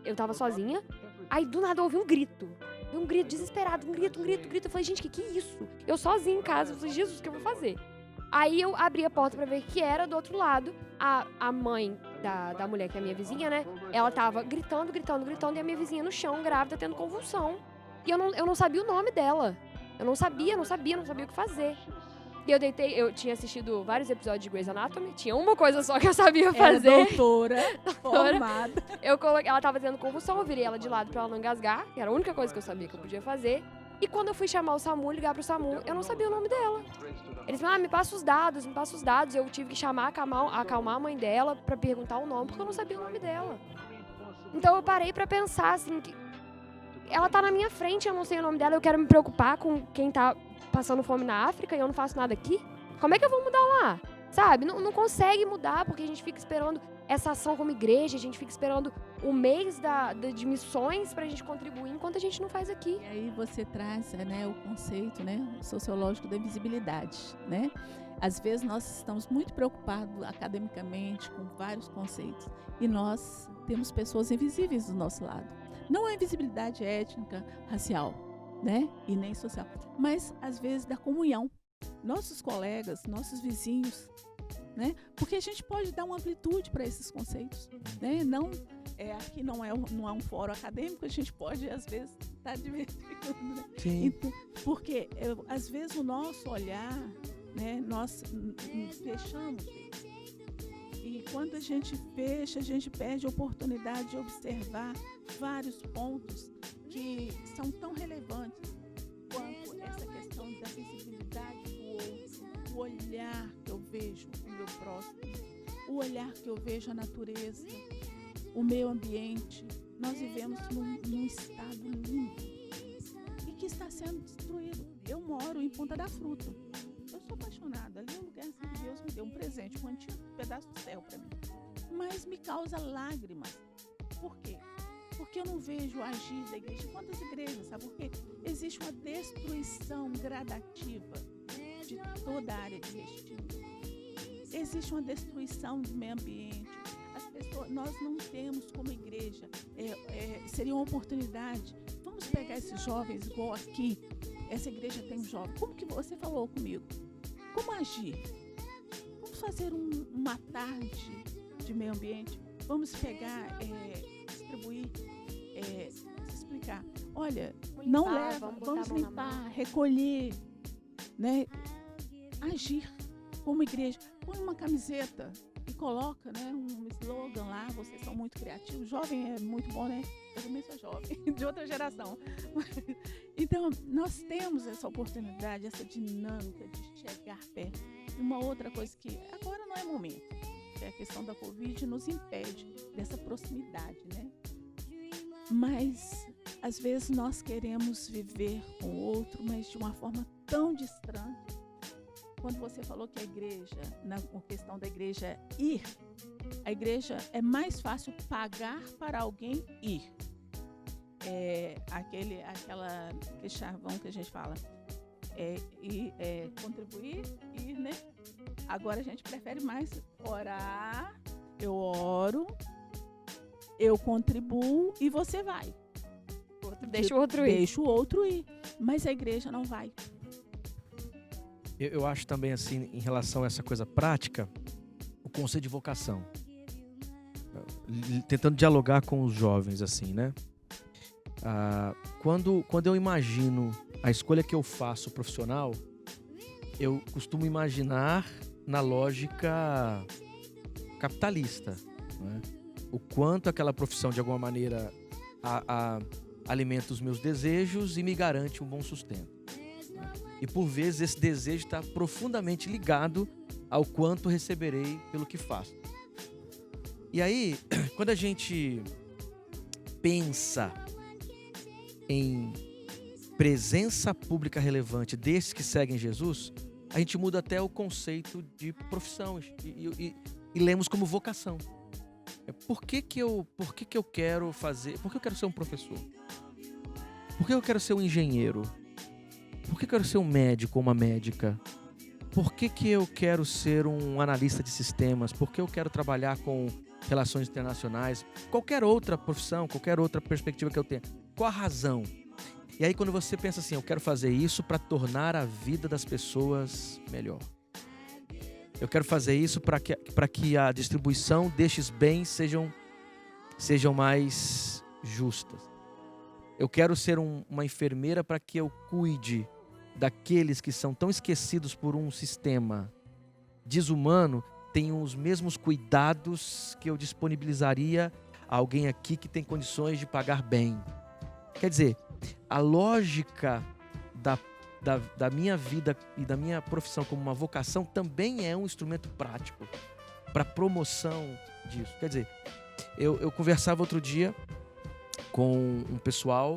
eu tava sozinha. Aí, do nada, eu ouvi um grito. Um grito desesperado, um grito. Eu falei, gente, que é isso? Eu sozinha em casa, eu falei, Jesus, o que eu vou fazer? Aí, eu abri a porta pra ver o que era do outro lado. A mãe da mulher, que é a minha vizinha, né? Ela tava gritando, e a minha vizinha no chão, grávida, tendo convulsão. E eu não sabia o nome dela. Eu não sabia o que fazer. E eu deitei, eu tinha assistido vários episódios de Grey's Anatomy, tinha uma coisa só que eu sabia Era fazer. doutora, formada. Ela tava tendo convulsão, eu virei ela de lado pra ela não engasgar, que era a única coisa que eu sabia que eu podia fazer. E quando eu fui chamar o SAMU, ligar pro SAMU, eu não sabia o nome dela. Eles falaram, me passa os dados. Eu tive que chamar, acalmar a mãe dela pra perguntar o nome, porque eu não sabia o nome dela. Então eu parei pra pensar, assim, que ela tá na minha frente, eu não sei o nome dela, eu quero me preocupar com quem tá passando fome na África e eu não faço nada aqui? Como é que eu vou mudar lá? Sabe? Não consegue mudar, porque a gente fica esperando essa ação como igreja, a gente fica esperando o mês de missões pra gente contribuir, enquanto a gente não faz aqui. E aí você traz, né, o conceito, né, sociológico da invisibilidade, né? Às vezes nós estamos muito preocupados academicamente com vários conceitos e nós temos pessoas invisíveis do nosso lado. Não é invisibilidade étnica, racial, né, e nem social, mas às vezes da comunhão. Nossos colegas, nossos vizinhos, né? Porque a gente pode dar uma amplitude para esses conceitos, né? Não aqui não é um fórum acadêmico, a gente pode às vezes estar diversificando, né? Sim. Então, porque às vezes o nosso olhar, né? Nós fechamos. E quando a gente fecha, a gente perde a oportunidade de observar vários pontos que são tão relevantes quanto essa questão da visibilidade do outro, o olhar que eu vejo o meu próximo, o olhar que eu vejo a natureza, o meio ambiente. Nós vivemos num estado lindo e que está sendo destruído. Eu moro em Ponta da Fruta. Eu sou apaixonada. Ali é um lugar que Deus me deu um presente, um antigo pedaço do céu para mim. Mas me causa lágrimas. Por quê? Porque eu não vejo o agir da igreja. Quantas igrejas, sabe por quê? Existe uma destruição gradativa de toda a área de destino. Existe uma destruição do meio ambiente. As pessoas, nós não temos como igreja, seria uma oportunidade. Vamos pegar esses jovens, igual aqui, essa igreja tem um jovem. Como que você falou comigo? Como agir? Vamos fazer uma tarde de meio ambiente? Vamos pegar, distribuir, explicar. Olha, não leva, vamos limpar, recolher, né? Agir como igreja. Põe uma camiseta e coloca, né, um slogan lá, vocês são muito criativos. Jovem é muito bom, né? Eu também sou jovem, de outra geração. Então, nós temos essa oportunidade, essa dinâmica de chegar perto. E uma outra coisa que agora não é momento, que é a questão da Covid nos impede dessa proximidade, né? Mas, às vezes, nós queremos viver com o outro, mas de uma forma tão distante. Quando você falou que a igreja, na questão da igreja ir, a igreja é mais fácil pagar para alguém ir. Aquele chavão que a gente fala, contribuir, ir, né? Agora a gente prefere mais orar, eu oro, eu contribuo e você vai. Deixa o outro ir. Deixa o outro ir. Mas a igreja não vai. Eu acho também, assim, em relação a essa coisa prática, o conceito de vocação. Tentando dialogar com os jovens, assim, né? Quando eu imagino a escolha que eu faço profissional, eu costumo imaginar na lógica capitalista, né? O quanto aquela profissão, de alguma maneira, alimenta os meus desejos e me garante um bom sustento. E por vezes esse desejo está profundamente ligado ao quanto receberei pelo que faço. E aí, quando a gente pensa em presença pública relevante desses que seguem Jesus, a gente muda até o conceito de profissão e lemos como vocação. Por que eu quero fazer? Por que eu quero ser um professor? Por que eu quero ser um engenheiro? Por que eu quero ser um médico ou uma médica? Por que eu quero ser um analista de sistemas? Por que eu quero trabalhar com relações internacionais? Qualquer outra profissão, qualquer outra perspectiva que eu tenha. Qual a razão? E aí quando você pensa assim, eu quero fazer isso para tornar a vida das pessoas melhor. Eu quero fazer isso para que a distribuição destes bens sejam mais justas. Eu quero ser uma enfermeira para que eu cuide daqueles que são tão esquecidos por um sistema desumano tenham os mesmos cuidados que eu disponibilizaria a alguém aqui que tem condições de pagar bem. Quer dizer, a lógica da minha vida e da minha profissão como uma vocação também é um instrumento prático para promoção disso. Quer dizer, eu conversava outro dia com um pessoal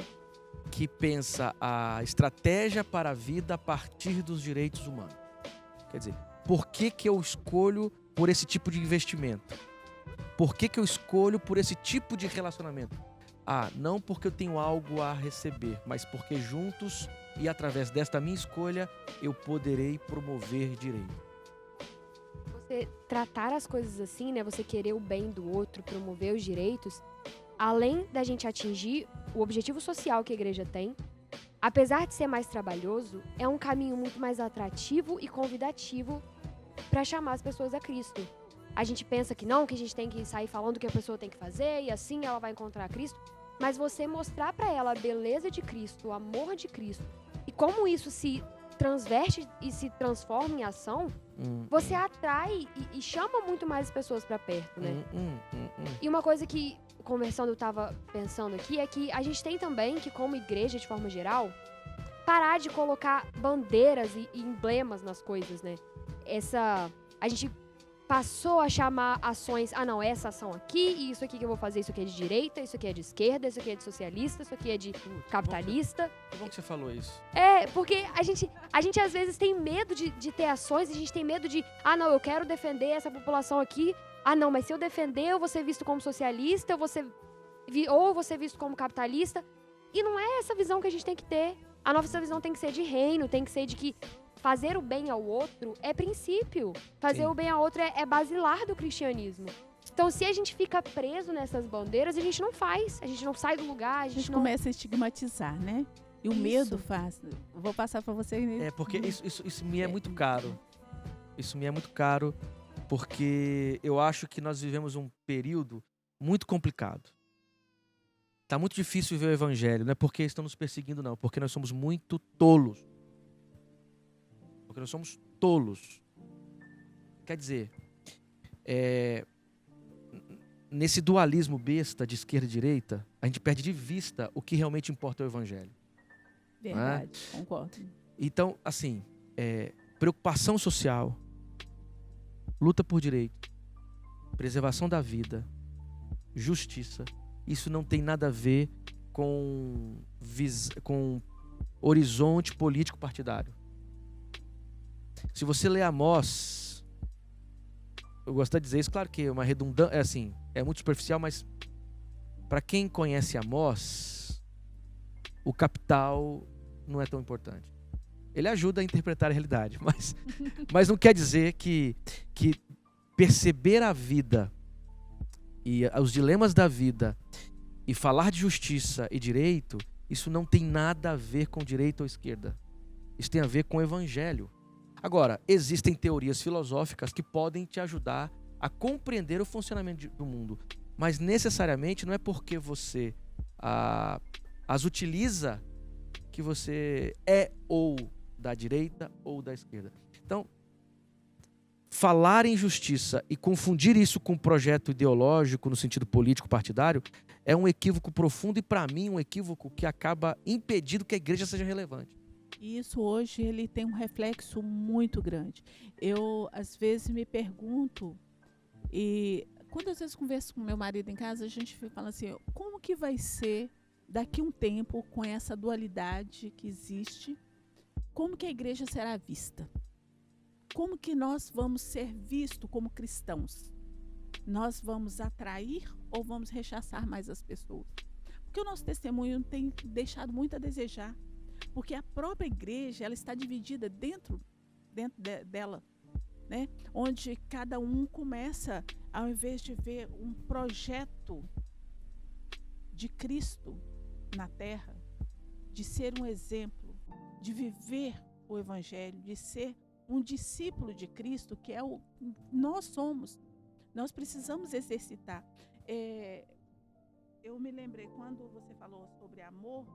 que pensa a estratégia para a vida a partir dos direitos humanos. Quer dizer, por que eu escolho por esse tipo de investimento? Por que eu escolho por esse tipo de relacionamento? Não porque eu tenho algo a receber, mas porque juntos e através desta minha escolha eu poderei promover direito. Você tratar as coisas assim, né? Você querer o bem do outro, promover os direitos, além da gente atingir o objetivo social que a igreja tem, apesar de ser mais trabalhoso, é um caminho muito mais atrativo e convidativo para chamar as pessoas a Cristo. A gente pensa que não, que a gente tem que sair falando o que a pessoa tem que fazer e assim ela vai encontrar Cristo. Mas você mostrar para ela a beleza de Cristo, o amor de Cristo e como isso se transverte e se transforma em ação, você atrai e chama muito mais as pessoas para perto, né? E uma coisa que, conversando, eu estava pensando aqui, é que a gente tem também que, como igreja de forma geral, parar de colocar bandeiras e emblemas nas coisas, né? A gente passou a chamar ações, não, essa ação aqui, e isso aqui que eu vou fazer, isso aqui é de direita, isso aqui é de esquerda, isso aqui é de socialista, isso aqui é de capitalista. Que bom que você falou isso. Porque a gente às vezes tem medo de ter ações, a gente tem medo de, não, eu quero defender essa população aqui, não, mas se eu defender, eu vou ser visto como socialista, ou eu vou ser visto como capitalista, e não é essa visão que a gente tem que ter. A nossa visão tem que ser de reino, tem que ser de que fazer o bem ao outro é princípio. Fazer Sim. o bem ao outro é basilar do cristianismo. Então, se a gente fica preso nessas bandeiras, a gente não faz. A gente não sai do lugar, A gente começa a estigmatizar, né? E o medo faz. Vou passar para você. Porque isso me é muito caro. Isso me é muito caro porque eu acho que nós vivemos um período muito complicado. Tá muito difícil viver o evangelho. Não é porque estão nos perseguindo, não. Porque nós somos muito tolos. Porque nós somos tolos. Quer dizer, nesse dualismo besta de esquerda e direita, a gente perde de vista o que realmente importa é o evangelho. Verdade, concordo. Então, assim, preocupação social, luta por direito, preservação da vida, justiça, isso não tem nada a ver com horizonte político partidário. Se você lê Amós, eu gosto de dizer isso, claro que é uma redundância, é muito superficial, mas para quem conhece Amós, o capital não é tão importante. Ele ajuda a interpretar a realidade, mas não quer dizer que perceber a vida e os dilemas da vida e falar de justiça e direito, isso não tem nada a ver com direita ou esquerda. Isso tem a ver com o evangelho. Agora, existem teorias filosóficas que podem te ajudar a compreender o funcionamento do mundo, mas necessariamente não é porque você as utiliza que você é ou da direita ou da esquerda. Então, falar em justiça e confundir isso com um projeto ideológico no sentido político partidário é um equívoco profundo e, para mim, um equívoco que acaba impedindo que a igreja seja relevante. E isso hoje ele tem um reflexo muito grande. Eu, às vezes, me pergunto, e quando às vezes converso com meu marido em casa, a gente fala assim, como que vai ser daqui a um tempo com essa dualidade que existe? Como que a igreja será vista? Como que nós vamos ser vistos como cristãos? Nós vamos atrair ou vamos rechaçar mais as pessoas? Porque o nosso testemunho tem deixado muito a desejar. Porque a própria igreja, ela está dividida dentro dela, né? Onde cada um começa, ao invés de ver um projeto de Cristo na terra, de ser um exemplo, de viver o evangelho, de ser um discípulo de Cristo, que é o nós somos. Nós precisamos exercitar. Eu me lembrei, quando você falou sobre amor,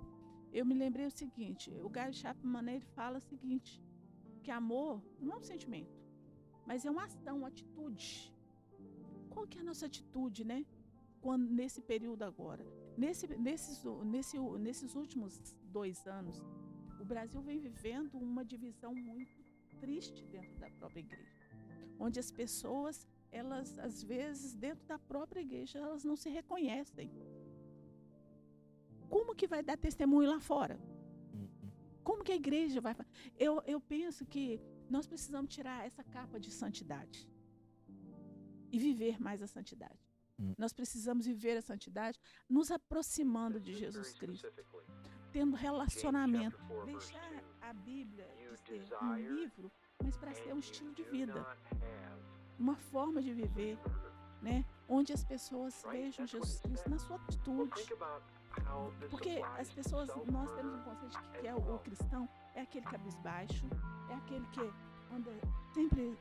eu me lembrei o seguinte, o Gary Chapman, ele fala o seguinte, que amor não é um sentimento, mas é uma ação, uma atitude. Qual que é a nossa atitude, né? Nesse período agora, nesses últimos 2 anos, o Brasil vem vivendo uma divisão muito triste dentro da própria igreja, onde as pessoas, elas às vezes dentro da própria igreja, elas não se reconhecem. Como que vai dar testemunho lá fora? Como que a igreja vai... Eu penso que nós precisamos tirar essa capa de santidade e viver mais a santidade. Nós precisamos viver a santidade nos aproximando de Jesus Cristo, tendo relacionamento, deixar a Bíblia de ser um livro, mas para ser um estilo de vida, uma forma de viver, né? Onde as pessoas vejam Jesus Cristo na sua atitude. Porque as pessoas, nós temos um conceito que é o cristão, é aquele cabisbaixo, é aquele que anda sempre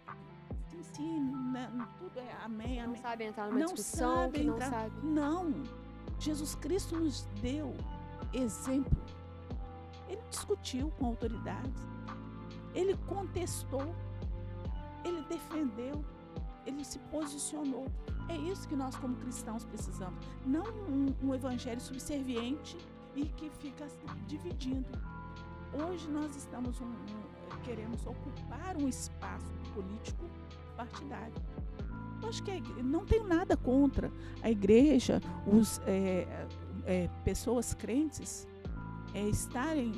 sim, né? Tudo é amém, amém. Não sabe entrar numa discussão, que não sabe. Não, Jesus Cristo nos deu exemplo. Ele discutiu com autoridades, ele contestou, ele defendeu, ele se posicionou. É isso que nós como cristãos precisamos. Não um evangelho subserviente e que fica se dividindo. Hoje nós estamos queremos ocupar um espaço político partidário. Eu acho que não tenho nada contra a igreja, pessoas crentes estarem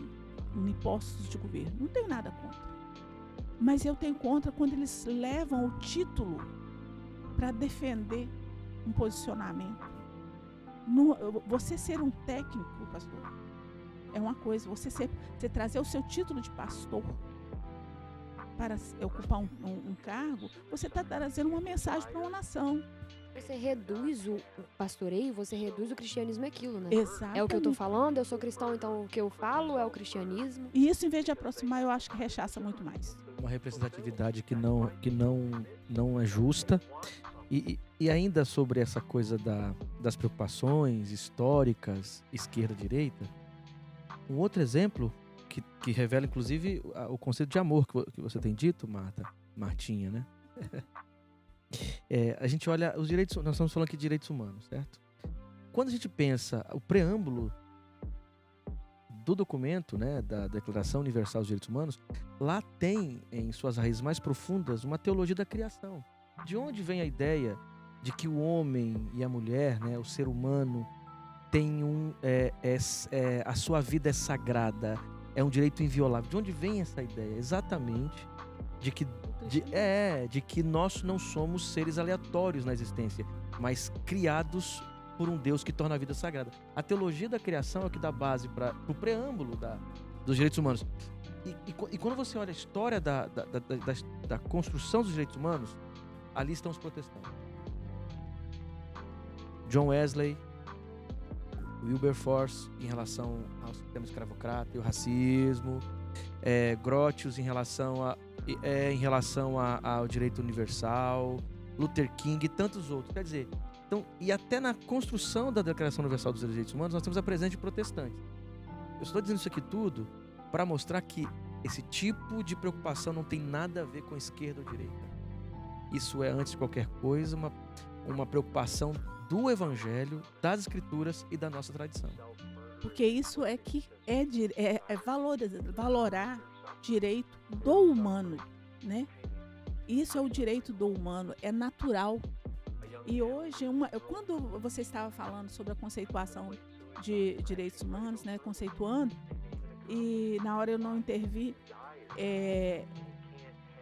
em postos de governo. Não tenho nada contra. Mas eu tenho contra quando eles levam o título para defender um posicionamento. Você ser um técnico, pastor, é uma coisa. Você trazer o seu título de pastor para ocupar um cargo, você está trazendo uma mensagem para uma nação. Você reduz o pastoreio, você reduz o cristianismo àquilo, né? Exatamente. É o que eu estou falando, eu sou cristão, então o que eu falo é o cristianismo. E isso, em vez de aproximar, eu acho que rechaça muito mais. Uma representatividade que não é justa. E ainda sobre essa coisa das preocupações históricas, esquerda-direita, um outro exemplo que revela, inclusive, o conceito de amor que você tem dito, Martinha, né? A gente olha os direitos, nós estamos falando aqui de direitos humanos, certo? Quando a gente pensa o preâmbulo do documento, né, da Declaração Universal dos Direitos Humanos, lá tem em suas raízes mais profundas uma teologia da criação. De onde vem a ideia de que o homem e a mulher, né, o ser humano, tem a sua vida é sagrada, é um direito inviolável? De onde vem essa ideia? Exatamente de que nós não somos seres aleatórios na existência, mas criados por um Deus que torna a vida sagrada. A teologia da criação é o que dá base para o preâmbulo dos direitos humanos. E quando você olha a história da construção dos direitos humanos, ali estão os protestantes. John Wesley, Wilberforce em relação ao sistema escravocrata e o racismo, Grotius em relação ao direito universal, Luther King e tantos outros. Quer dizer, então, e até na construção da Declaração Universal dos Direitos Humanos nós temos a presença de protestantes. Eu estou dizendo isso aqui tudo para mostrar que esse tipo de preocupação não tem nada a ver com esquerda ou direita. Isso é, antes de qualquer coisa, uma preocupação do Evangelho, das Escrituras e da nossa tradição. Porque isso é que valorar direito do humano, né? Isso é o direito do humano, é natural. E hoje, quando você estava falando sobre a conceituação de direitos humanos, né, conceituando, e na hora eu não intervi,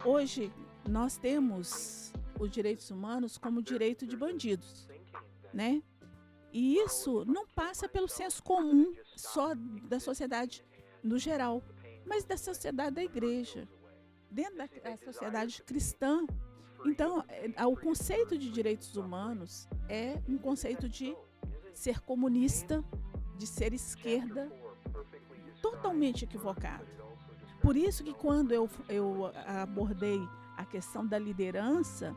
hoje nós temos os direitos humanos como direito de bandidos, né? E isso não passa pelo senso comum só da sociedade no geral, mas da sociedade da igreja, dentro da sociedade cristã. Então, o conceito de direitos humanos é um conceito de ser comunista, de ser esquerda, totalmente equivocado. Por isso que quando eu abordei a questão da liderança,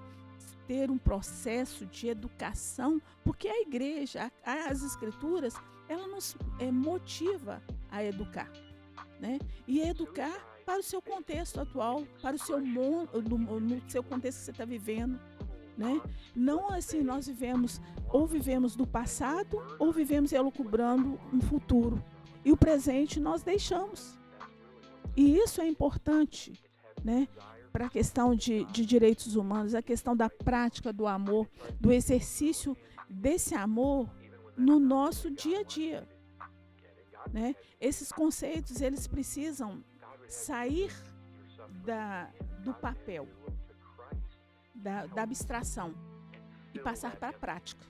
ter um processo de educação, porque a igreja, as escrituras, ela nos motiva a educar, né? E educar para o seu contexto atual, para o seu mundo, no seu contexto que você está vivendo, né? Não assim, nós vivemos do passado ou vivemos elucubrando um futuro. E o presente nós deixamos. E isso é importante, né? Para a questão de direitos humanos, a questão da prática do amor, do exercício desse amor no nosso dia a dia, né? Esses conceitos, eles precisam sair do papel, da abstração e passar para a prática.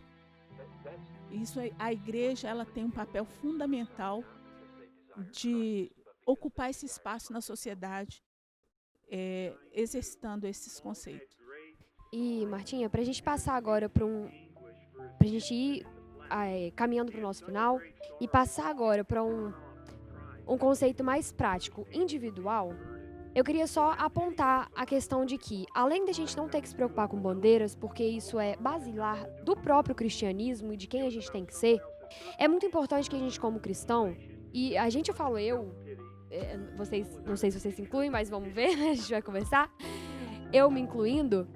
Isso, a igreja, ela tem um papel fundamental de ocupar esse espaço na sociedade, exercitando esses conceitos. E, Martinha, para a gente passar agora para a gente ir caminhando para o nosso final e passar agora para um conceito mais prático, individual, eu queria só apontar a questão de que, além da gente não ter que se preocupar com bandeiras, porque isso é basilar do próprio cristianismo e de quem a gente tem que ser, é muito importante que a gente, como cristão, e a gente, eu falo vocês, não sei se vocês se incluem, mas vamos ver, a gente vai conversar, eu me incluindo,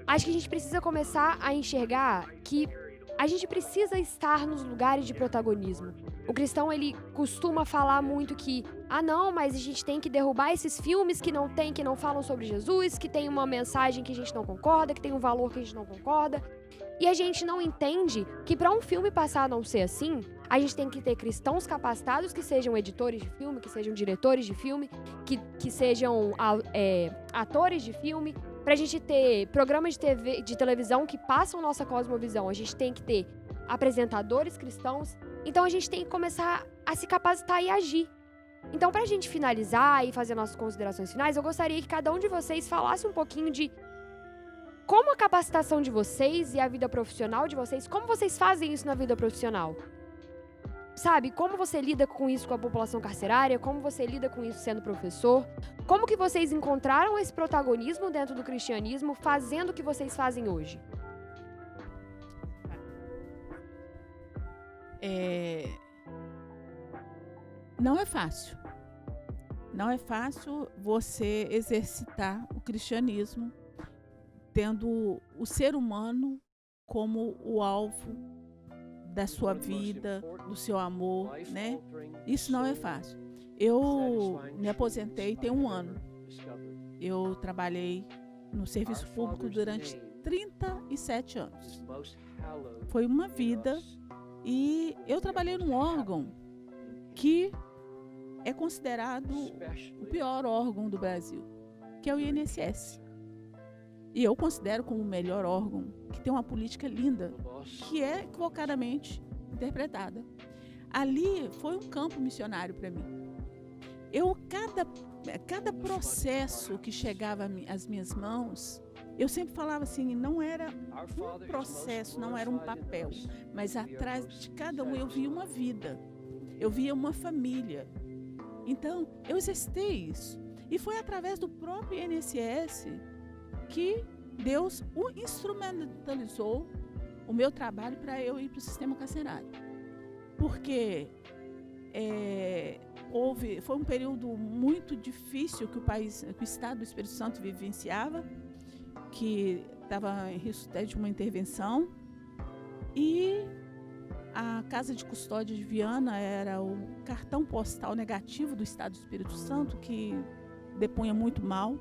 acho que a gente precisa começar a enxergar que a gente precisa estar nos lugares de protagonismo. O cristão, ele costuma falar muito que, não, mas a gente tem que derrubar esses filmes que não falam sobre Jesus, que tem uma mensagem que a gente não concorda, que tem um valor que a gente não concorda. E a gente não entende que para um filme passar a não ser assim, a gente tem que ter cristãos capacitados que sejam editores de filme, que sejam diretores de filme, que sejam atores de filme. Pra gente ter programas de televisão que passam nossa cosmovisão, a gente tem que ter apresentadores cristãos. Então a gente tem que começar a se capacitar e agir. Então, pra gente finalizar e fazer nossas considerações finais, eu gostaria que cada um de vocês falasse um pouquinho de como a capacitação de vocês e a vida profissional de vocês, como vocês fazem isso na vida profissional. Sabe, como você lida com isso com a população carcerária, como você lida com isso sendo professor, como que vocês encontraram esse protagonismo dentro do cristianismo fazendo o que vocês fazem hoje? Não é fácil. Não é fácil você exercitar o cristianismo tendo o ser humano como o alvo da sua vida, do seu amor, né? Isso não é fácil. Eu me aposentei tem um ano. Eu trabalhei no serviço público durante 37 anos. Foi uma vida e eu trabalhei num órgão que é considerado o pior órgão do Brasil, que é o INSS. E eu considero como o melhor órgão, que tem uma política linda, que é equivocadamente interpretada. Ali foi um campo missionário para mim. Cada processo que chegava às minhas mãos, eu sempre falava assim, não era um processo, não era um papel, mas atrás de cada um eu via uma vida, eu via uma família. Então, eu exercitei isso. E foi através do próprio INSS que Deus instrumentalizou o meu trabalho para eu ir para o sistema carcerário. Porque foi um período muito difícil que o Estado do Espírito Santo vivenciava, que estava em risco até de uma intervenção. E a Casa de Custódia de Viana era o cartão postal negativo do Estado do Espírito Santo, que depunha muito mal.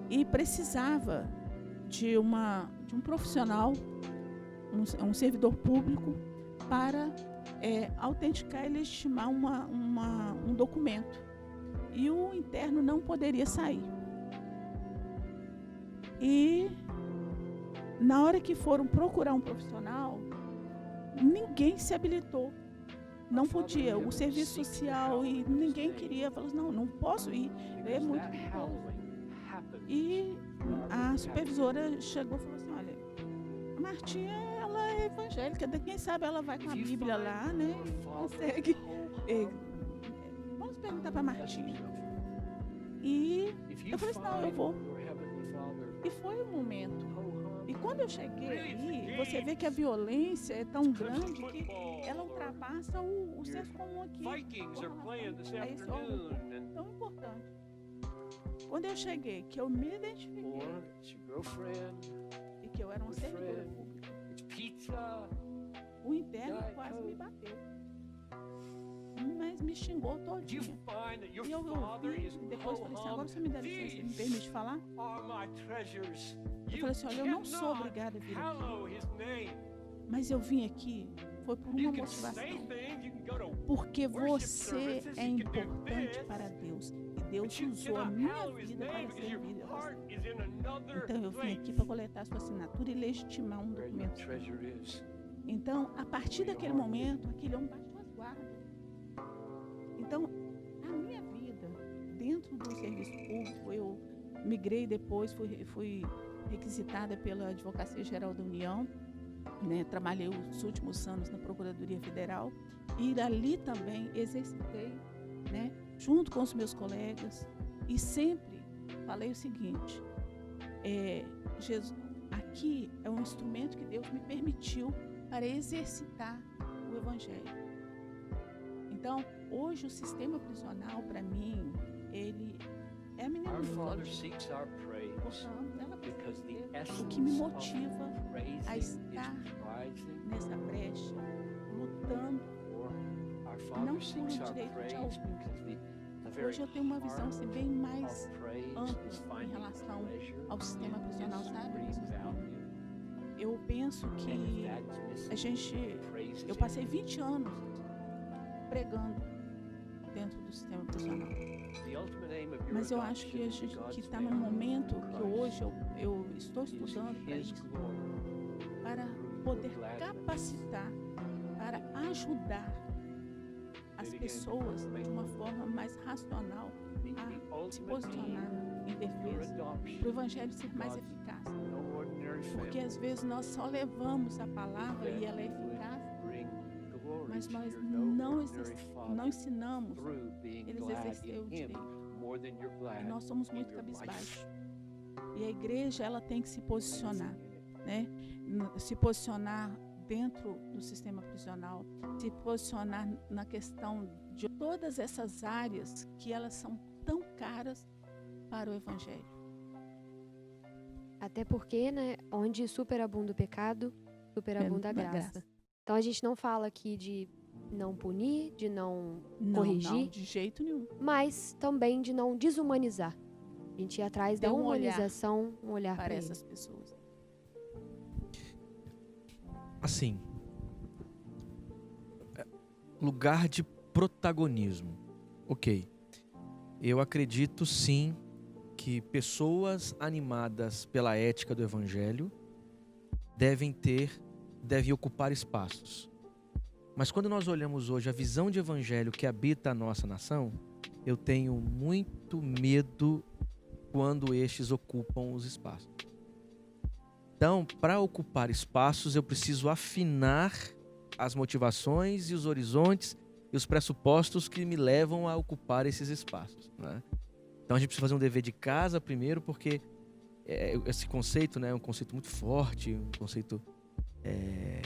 E precisava de um profissional, um servidor público, para autenticar e legitimar um documento. E o interno não poderia sair. E na hora que foram procurar um profissional, ninguém se habilitou. Não podia. O serviço social e ninguém queria. Falou assim, não posso ir. É muito perigoso. E a supervisora chegou e falou assim, olha, a Martinha, ela é evangélica, quem sabe ela vai com a Bíblia lá, né? Consegue. Vamos perguntar para a Martinha. E eu falei assim, não, eu vou. E foi um momento E quando eu cheguei ali, você vê que a violência é tão grande que ela ultrapassa o senso comum aqui. Vikings are playing this A esse órgão afternoon, tão importante. Quando eu cheguei, que eu me identifiquei or it's your girlfriend, e que eu era uma servidora pública, it's pizza. o interno quase me bateu. Mas me xingou Do you todinha. find that your E eu father ouvi, is e depois falei assim, agora você me dá licença, me These permite falar? are my treasures. Eu You falei assim, olha, eu não sou cannot obrigada a vir aqui, hallow his name. mas eu vim aqui, foi por You uma can say motivação. things, you can go to Porque worship você services, é you can do importante this, para Deus. E Deus but you usou a cannot minha hallow his vida name para because your servir a você. heart is in another Então eu vim aqui place. para coletar sua assinatura e legitimar um Where your documento. treasure is. Então, a partir daquele momento, aquele homem baixou as guardas. Então, a minha vida dentro do serviço público, eu migrei depois, fui requisitada pela Advocacia Geral da União, né? Trabalhei os últimos anos na Procuradoria Federal e ali também exercitei, né? Junto com os meus colegas, e sempre falei o seguinte: Jesus, aqui é um instrumento que Deus me permitiu para exercitar o Evangelho. Então, hoje o sistema prisional, para mim, ele é a menina Our dos Father olhos. seeks our praise Portanto, ela because the precisa ter essence o que me of motiva praising a is estar prizing. nessa brecha, lutando. Or our Não Father por seeks um our direito de praise algum. because the very Hoje eu tenho uma visão heart assim, bem mais of praise ampla is em finding relação pleasure ao sistema in prisional, its sabe? supreme value. Eu penso And if que that is a missing, gente... praise Eu is passei 20 anos pregando dentro do sistema prisional. the ultimate aim of your Mas eu acho que a adoption gente into que God's está num family momento in que Christ hoje eu estou is estudando para His isso, glory. para poder capacitar, para ajudar as pessoas de uma forma mais racional The a se ultimate posicionar aim em of your defesa, adoption para o evangelho ser mais God's eficaz. no ordinary Porque family. às vezes nós só levamos a palavra e ela é eficaz, Bring glory mas to nós your no não, ordinary Father não ensinamos through being eles glad exercer o in Him direito. more than you're E glad nós somos in muito your life. cabisbaixos. E a igreja, ela tem que se posicionar, né? Se posicionar dentro do sistema prisional, se posicionar na questão de todas essas áreas que elas são tão caras para o evangelho. Até porque, né, onde superabunda o pecado, superabunda a graça. Então a gente não fala aqui de não punir, de não corrigir, Não, de jeito nenhum. mas também de não desumanizar. A gente ir atrás Ter da um olhar humanização, um olhar Para para essas ele. pessoas. Assim, lugar de protagonismo. Ok. Eu acredito sim que pessoas animadas pela ética do evangelho devem ocupar espaços. Mas quando nós olhamos hoje a visão de evangelho que habita a nossa nação, eu tenho muito medo quando estes ocupam os espaços. Então, para ocupar espaços, eu preciso afinar as motivações e os horizontes e os pressupostos que me levam a ocupar esses espaços, né? Então, a gente precisa fazer um dever de casa primeiro, porque esse conceito, né, é um conceito muito forte, um conceito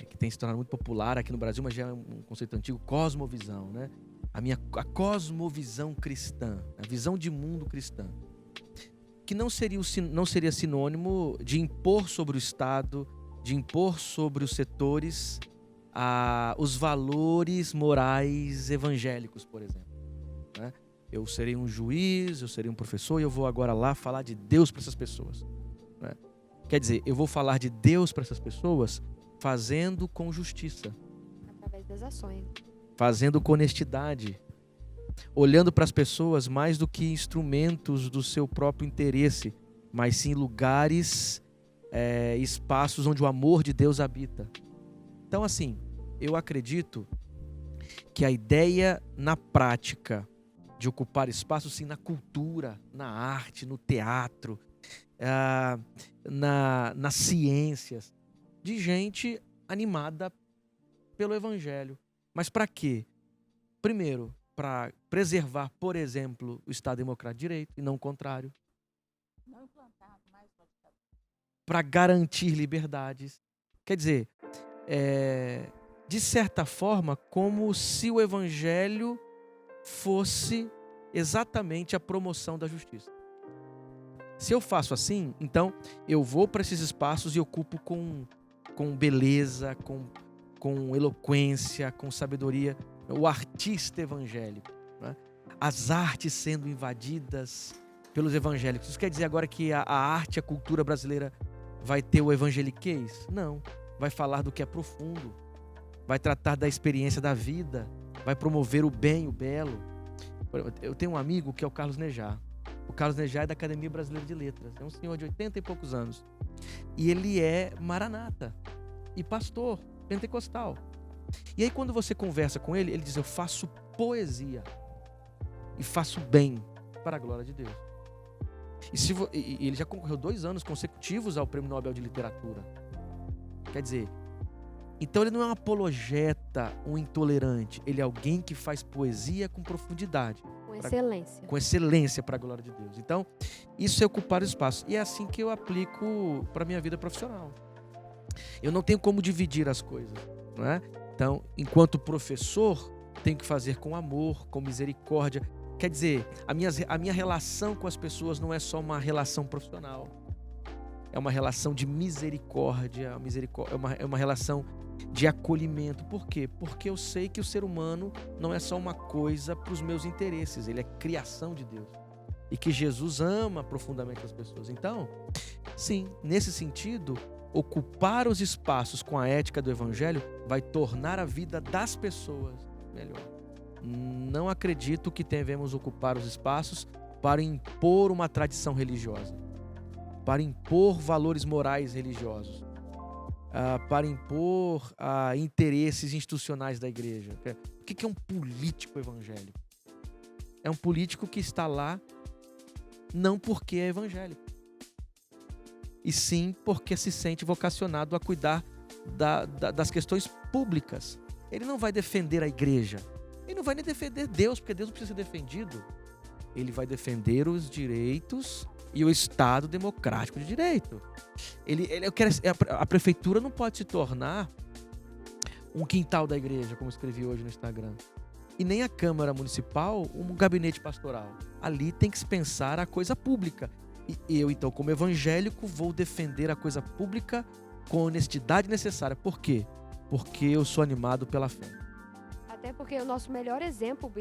que tem se tornado muito popular aqui no Brasil, mas já é um conceito antigo, cosmovisão, né? A cosmovisão cristã, a visão de mundo cristã, que não seria sinônimo de impor sobre o Estado, de impor sobre os setores os valores morais evangélicos, por exemplo, né? Eu serei um juiz, eu serei um professor e eu vou agora lá falar de Deus para essas pessoas, né? Quer dizer, eu vou falar de Deus para essas pessoas fazendo com justiça, Através das ações. fazendo com honestidade, olhando para as pessoas mais do que instrumentos do seu próprio interesse, mas sim lugares, espaços onde o amor de Deus habita. Então, assim, eu acredito que a ideia na prática de ocupar espaço, sim, na cultura, na arte, no teatro, nas ciências, de gente animada pelo evangelho. Mas para quê? Primeiro, para preservar, por exemplo, o Estado Democrático de Direito e não o contrário. Não implantar mais uma ditadura. para garantir liberdades. Quer dizer, de certa forma, como se o evangelho fosse exatamente a promoção da justiça. Se eu faço assim, então eu vou para esses espaços e ocupo com beleza, com eloquência, com sabedoria, o artista evangélico, né? As artes sendo invadidas pelos evangélicos. Isso quer dizer agora que a arte, a cultura brasileira vai ter o evangeliquez? Não. Vai falar do que é profundo, vai tratar da experiência da vida, vai promover o bem, o belo. Eu tenho um amigo que é o Carlos Nejar. O Carlos Nejar é da Academia Brasileira de Letras. É um senhor de 80 e poucos anos. E ele é maranata e pastor pentecostal. E aí quando você conversa com ele, ele diz: eu faço poesia e faço bem para a glória de Deus. E ele já concorreu 2 anos consecutivos ao Prêmio Nobel de Literatura. Quer dizer, então ele não é um apologeta, um intolerante. Ele é alguém que faz poesia com profundidade. Com excelência. Com excelência para a glória de Deus. Então, isso é ocupar o espaço. E é assim que eu aplico para a minha vida profissional. Eu não tenho como dividir as coisas, não é? Então, enquanto professor, tenho que fazer com amor, com misericórdia. Quer dizer, a minha relação com as pessoas não é só uma relação profissional. É uma relação de misericórdia, é uma relação de acolhimento. Por quê? Porque eu sei que o ser humano não é só uma coisa para os meus interesses, ele é criação de Deus. E que Jesus ama profundamente as pessoas. Então, sim, nesse sentido, ocupar os espaços com a ética do Evangelho vai tornar a vida das pessoas melhor. Não acredito que devemos ocupar os espaços para impor uma tradição religiosa, para impor valores morais religiosos, para impor interesses institucionais da igreja. O que é um político evangélico? É um político que está lá não porque é evangélico, e sim porque se sente vocacionado a cuidar das questões públicas. Ele não vai defender a igreja, ele não vai nem defender Deus, porque Deus não precisa ser defendido. Ele vai defender os direitos e o Estado democrático de direito. A prefeitura não pode se tornar um quintal da igreja, como escrevi hoje no Instagram. E nem a Câmara Municipal um gabinete pastoral. Ali tem que se pensar a coisa pública. E eu, então, como evangélico, vou defender a coisa pública com a honestidade necessária. Por quê? Porque eu sou animado pela fé. Até porque o nosso melhor exemplo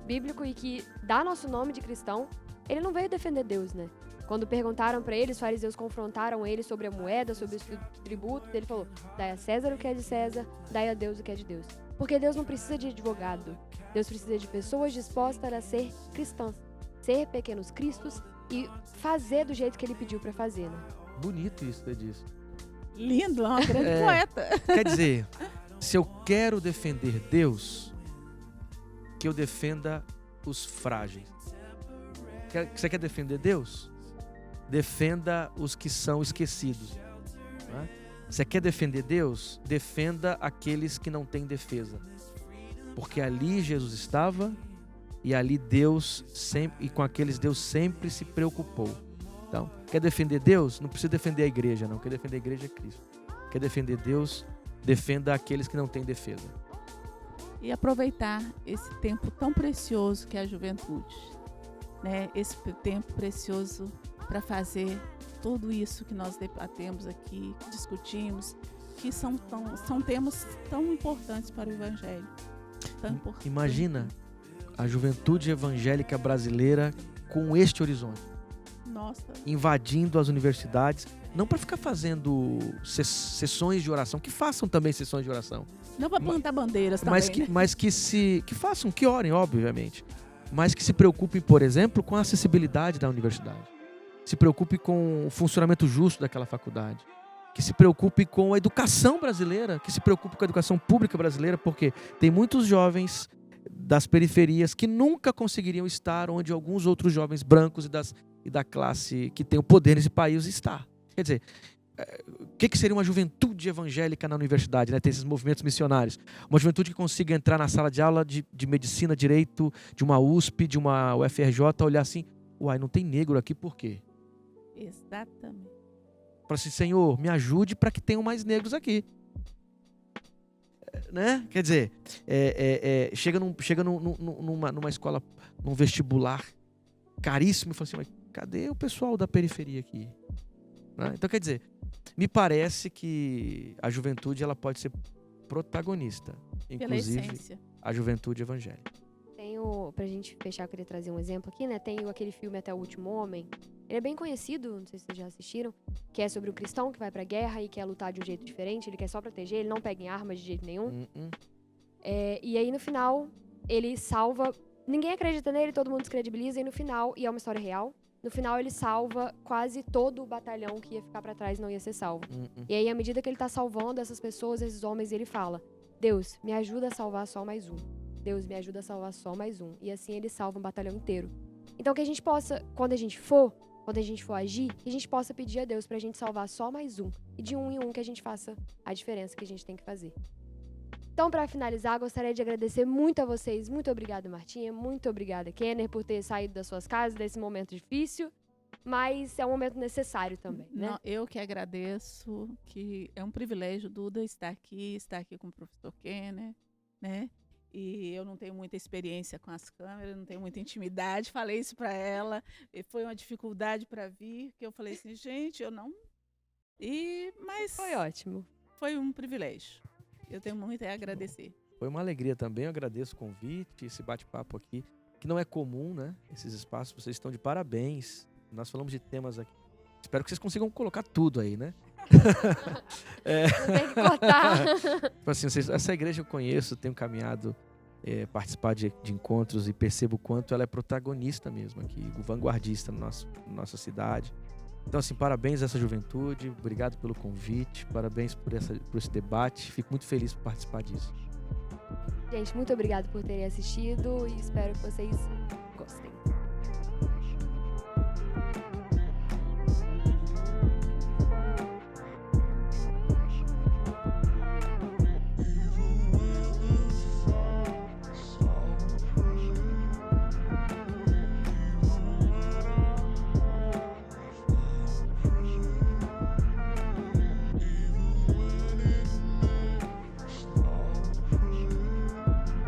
bíblico e que dá nosso nome de cristão, ele não veio defender Deus, né? Quando perguntaram para ele, os fariseus confrontaram ele sobre a moeda, sobre os tributos, ele falou: dai a César o que é de César, dai a Deus o que é de Deus. Porque Deus não precisa de advogado, Deus precisa de pessoas dispostas a ser cristãs, ser pequenos cristos e fazer do jeito que ele pediu para fazer, né? Bonito isso, você disse. Lindo, é uma grande poeta. Quer dizer, se eu quero defender Deus, que eu defenda os frágeis. Você quer defender Deus? Defenda os que são esquecidos. Né? Você quer defender Deus? Defenda aqueles que não têm defesa. Porque ali Jesus estava e ali Deus sempre, e com aqueles Deus sempre se preocupou. Então, quer defender Deus? Não precisa defender a igreja, não. Quer defender a igreja é Cristo. Quer defender Deus? Defenda aqueles que não têm defesa. E aproveitar esse tempo tão precioso que é a juventude, né? Esse tempo precioso para fazer tudo isso que nós debatemos aqui, discutimos, que são temas tão importantes para o Evangelho. Imagina a juventude evangélica brasileira com este horizonte. Nossa. Invadindo as universidades, não para ficar fazendo sessões de oração, que façam também sessões de oração. Não para plantar bandeiras também, mas que façam, que orem, obviamente. Mas que se preocupem, por exemplo, com a acessibilidade da universidade. Se preocupe com o funcionamento justo daquela faculdade. Que se preocupe com a educação brasileira, que se preocupe com a educação pública brasileira, porque tem muitos jovens das periferias que nunca conseguiriam estar onde alguns outros jovens brancos e da classe que tem o poder nesse país está. Quer dizer, o que seria uma juventude evangélica na universidade, né? Tem esses movimentos missionários. Uma juventude que consiga entrar na sala de aula de medicina, direito, de uma USP, de uma UFRJ, olhar assim: uai, não tem negro aqui, por quê? Exatamente. Fala assim, Senhor, me ajude para que tenham mais negros aqui. Né? Quer dizer, chega numa escola, num vestibular caríssimo e fala assim, mas cadê o pessoal da periferia aqui? Né? Então, quer dizer, me parece que a juventude ela pode ser protagonista, Pela inclusive essência. a juventude evangélica. Pra gente fechar, eu queria trazer um exemplo aqui, né? Tem aquele filme Até o Último Homem. Ele é bem conhecido, não sei se vocês já assistiram, que é sobre o cristão que vai pra guerra e quer lutar de um jeito diferente, ele quer só proteger, ele não pega em armas de jeito nenhum. E aí, no final, ele salva... Ninguém acredita nele, todo mundo descredibiliza, e no final, e é uma história real, no final ele salva quase todo o batalhão que ia ficar pra trás e não ia ser salvo. E aí, à medida que ele tá salvando essas pessoas, esses homens, ele fala, Deus, me ajuda a salvar só mais um. Deus, me ajuda a salvar só mais um. E assim ele salva um batalhão inteiro. Então que a gente possa, quando a gente for agir, que a gente possa pedir a Deus pra gente salvar só mais um. E de um em um que a gente faça a diferença que a gente tem que fazer. Então, pra finalizar, gostaria de agradecer muito a vocês. Muito obrigada, Martinha. Muito obrigada, Kenner, por ter saído das suas casas desse momento difícil. Mas é um momento necessário também, né? Não, eu que agradeço, que é um privilégio, Duda, estar aqui com o professor Kenner, né? E eu não tenho muita experiência com as câmeras, não tenho muita intimidade. Falei isso para ela, e foi uma dificuldade para vir, que eu falei assim, gente, eu não... Mas Foi ótimo. foi um privilégio. Eu tenho muito a agradecer. Foi uma alegria também, eu agradeço o convite, esse bate-papo aqui, que não é comum, né? Esses espaços, vocês estão de parabéns. Nós falamos de temas aqui. Espero que vocês consigam colocar tudo aí, né? Não tem que cortar. Assim, essa igreja eu conheço, tenho caminhado, participar de encontros e percebo o quanto ela é protagonista mesmo aqui, vanguardista na nossa cidade. Então, assim, parabéns a essa juventude, obrigado pelo convite, parabéns por esse debate, fico muito feliz por participar disso. Gente, muito obrigada por terem assistido e espero que vocês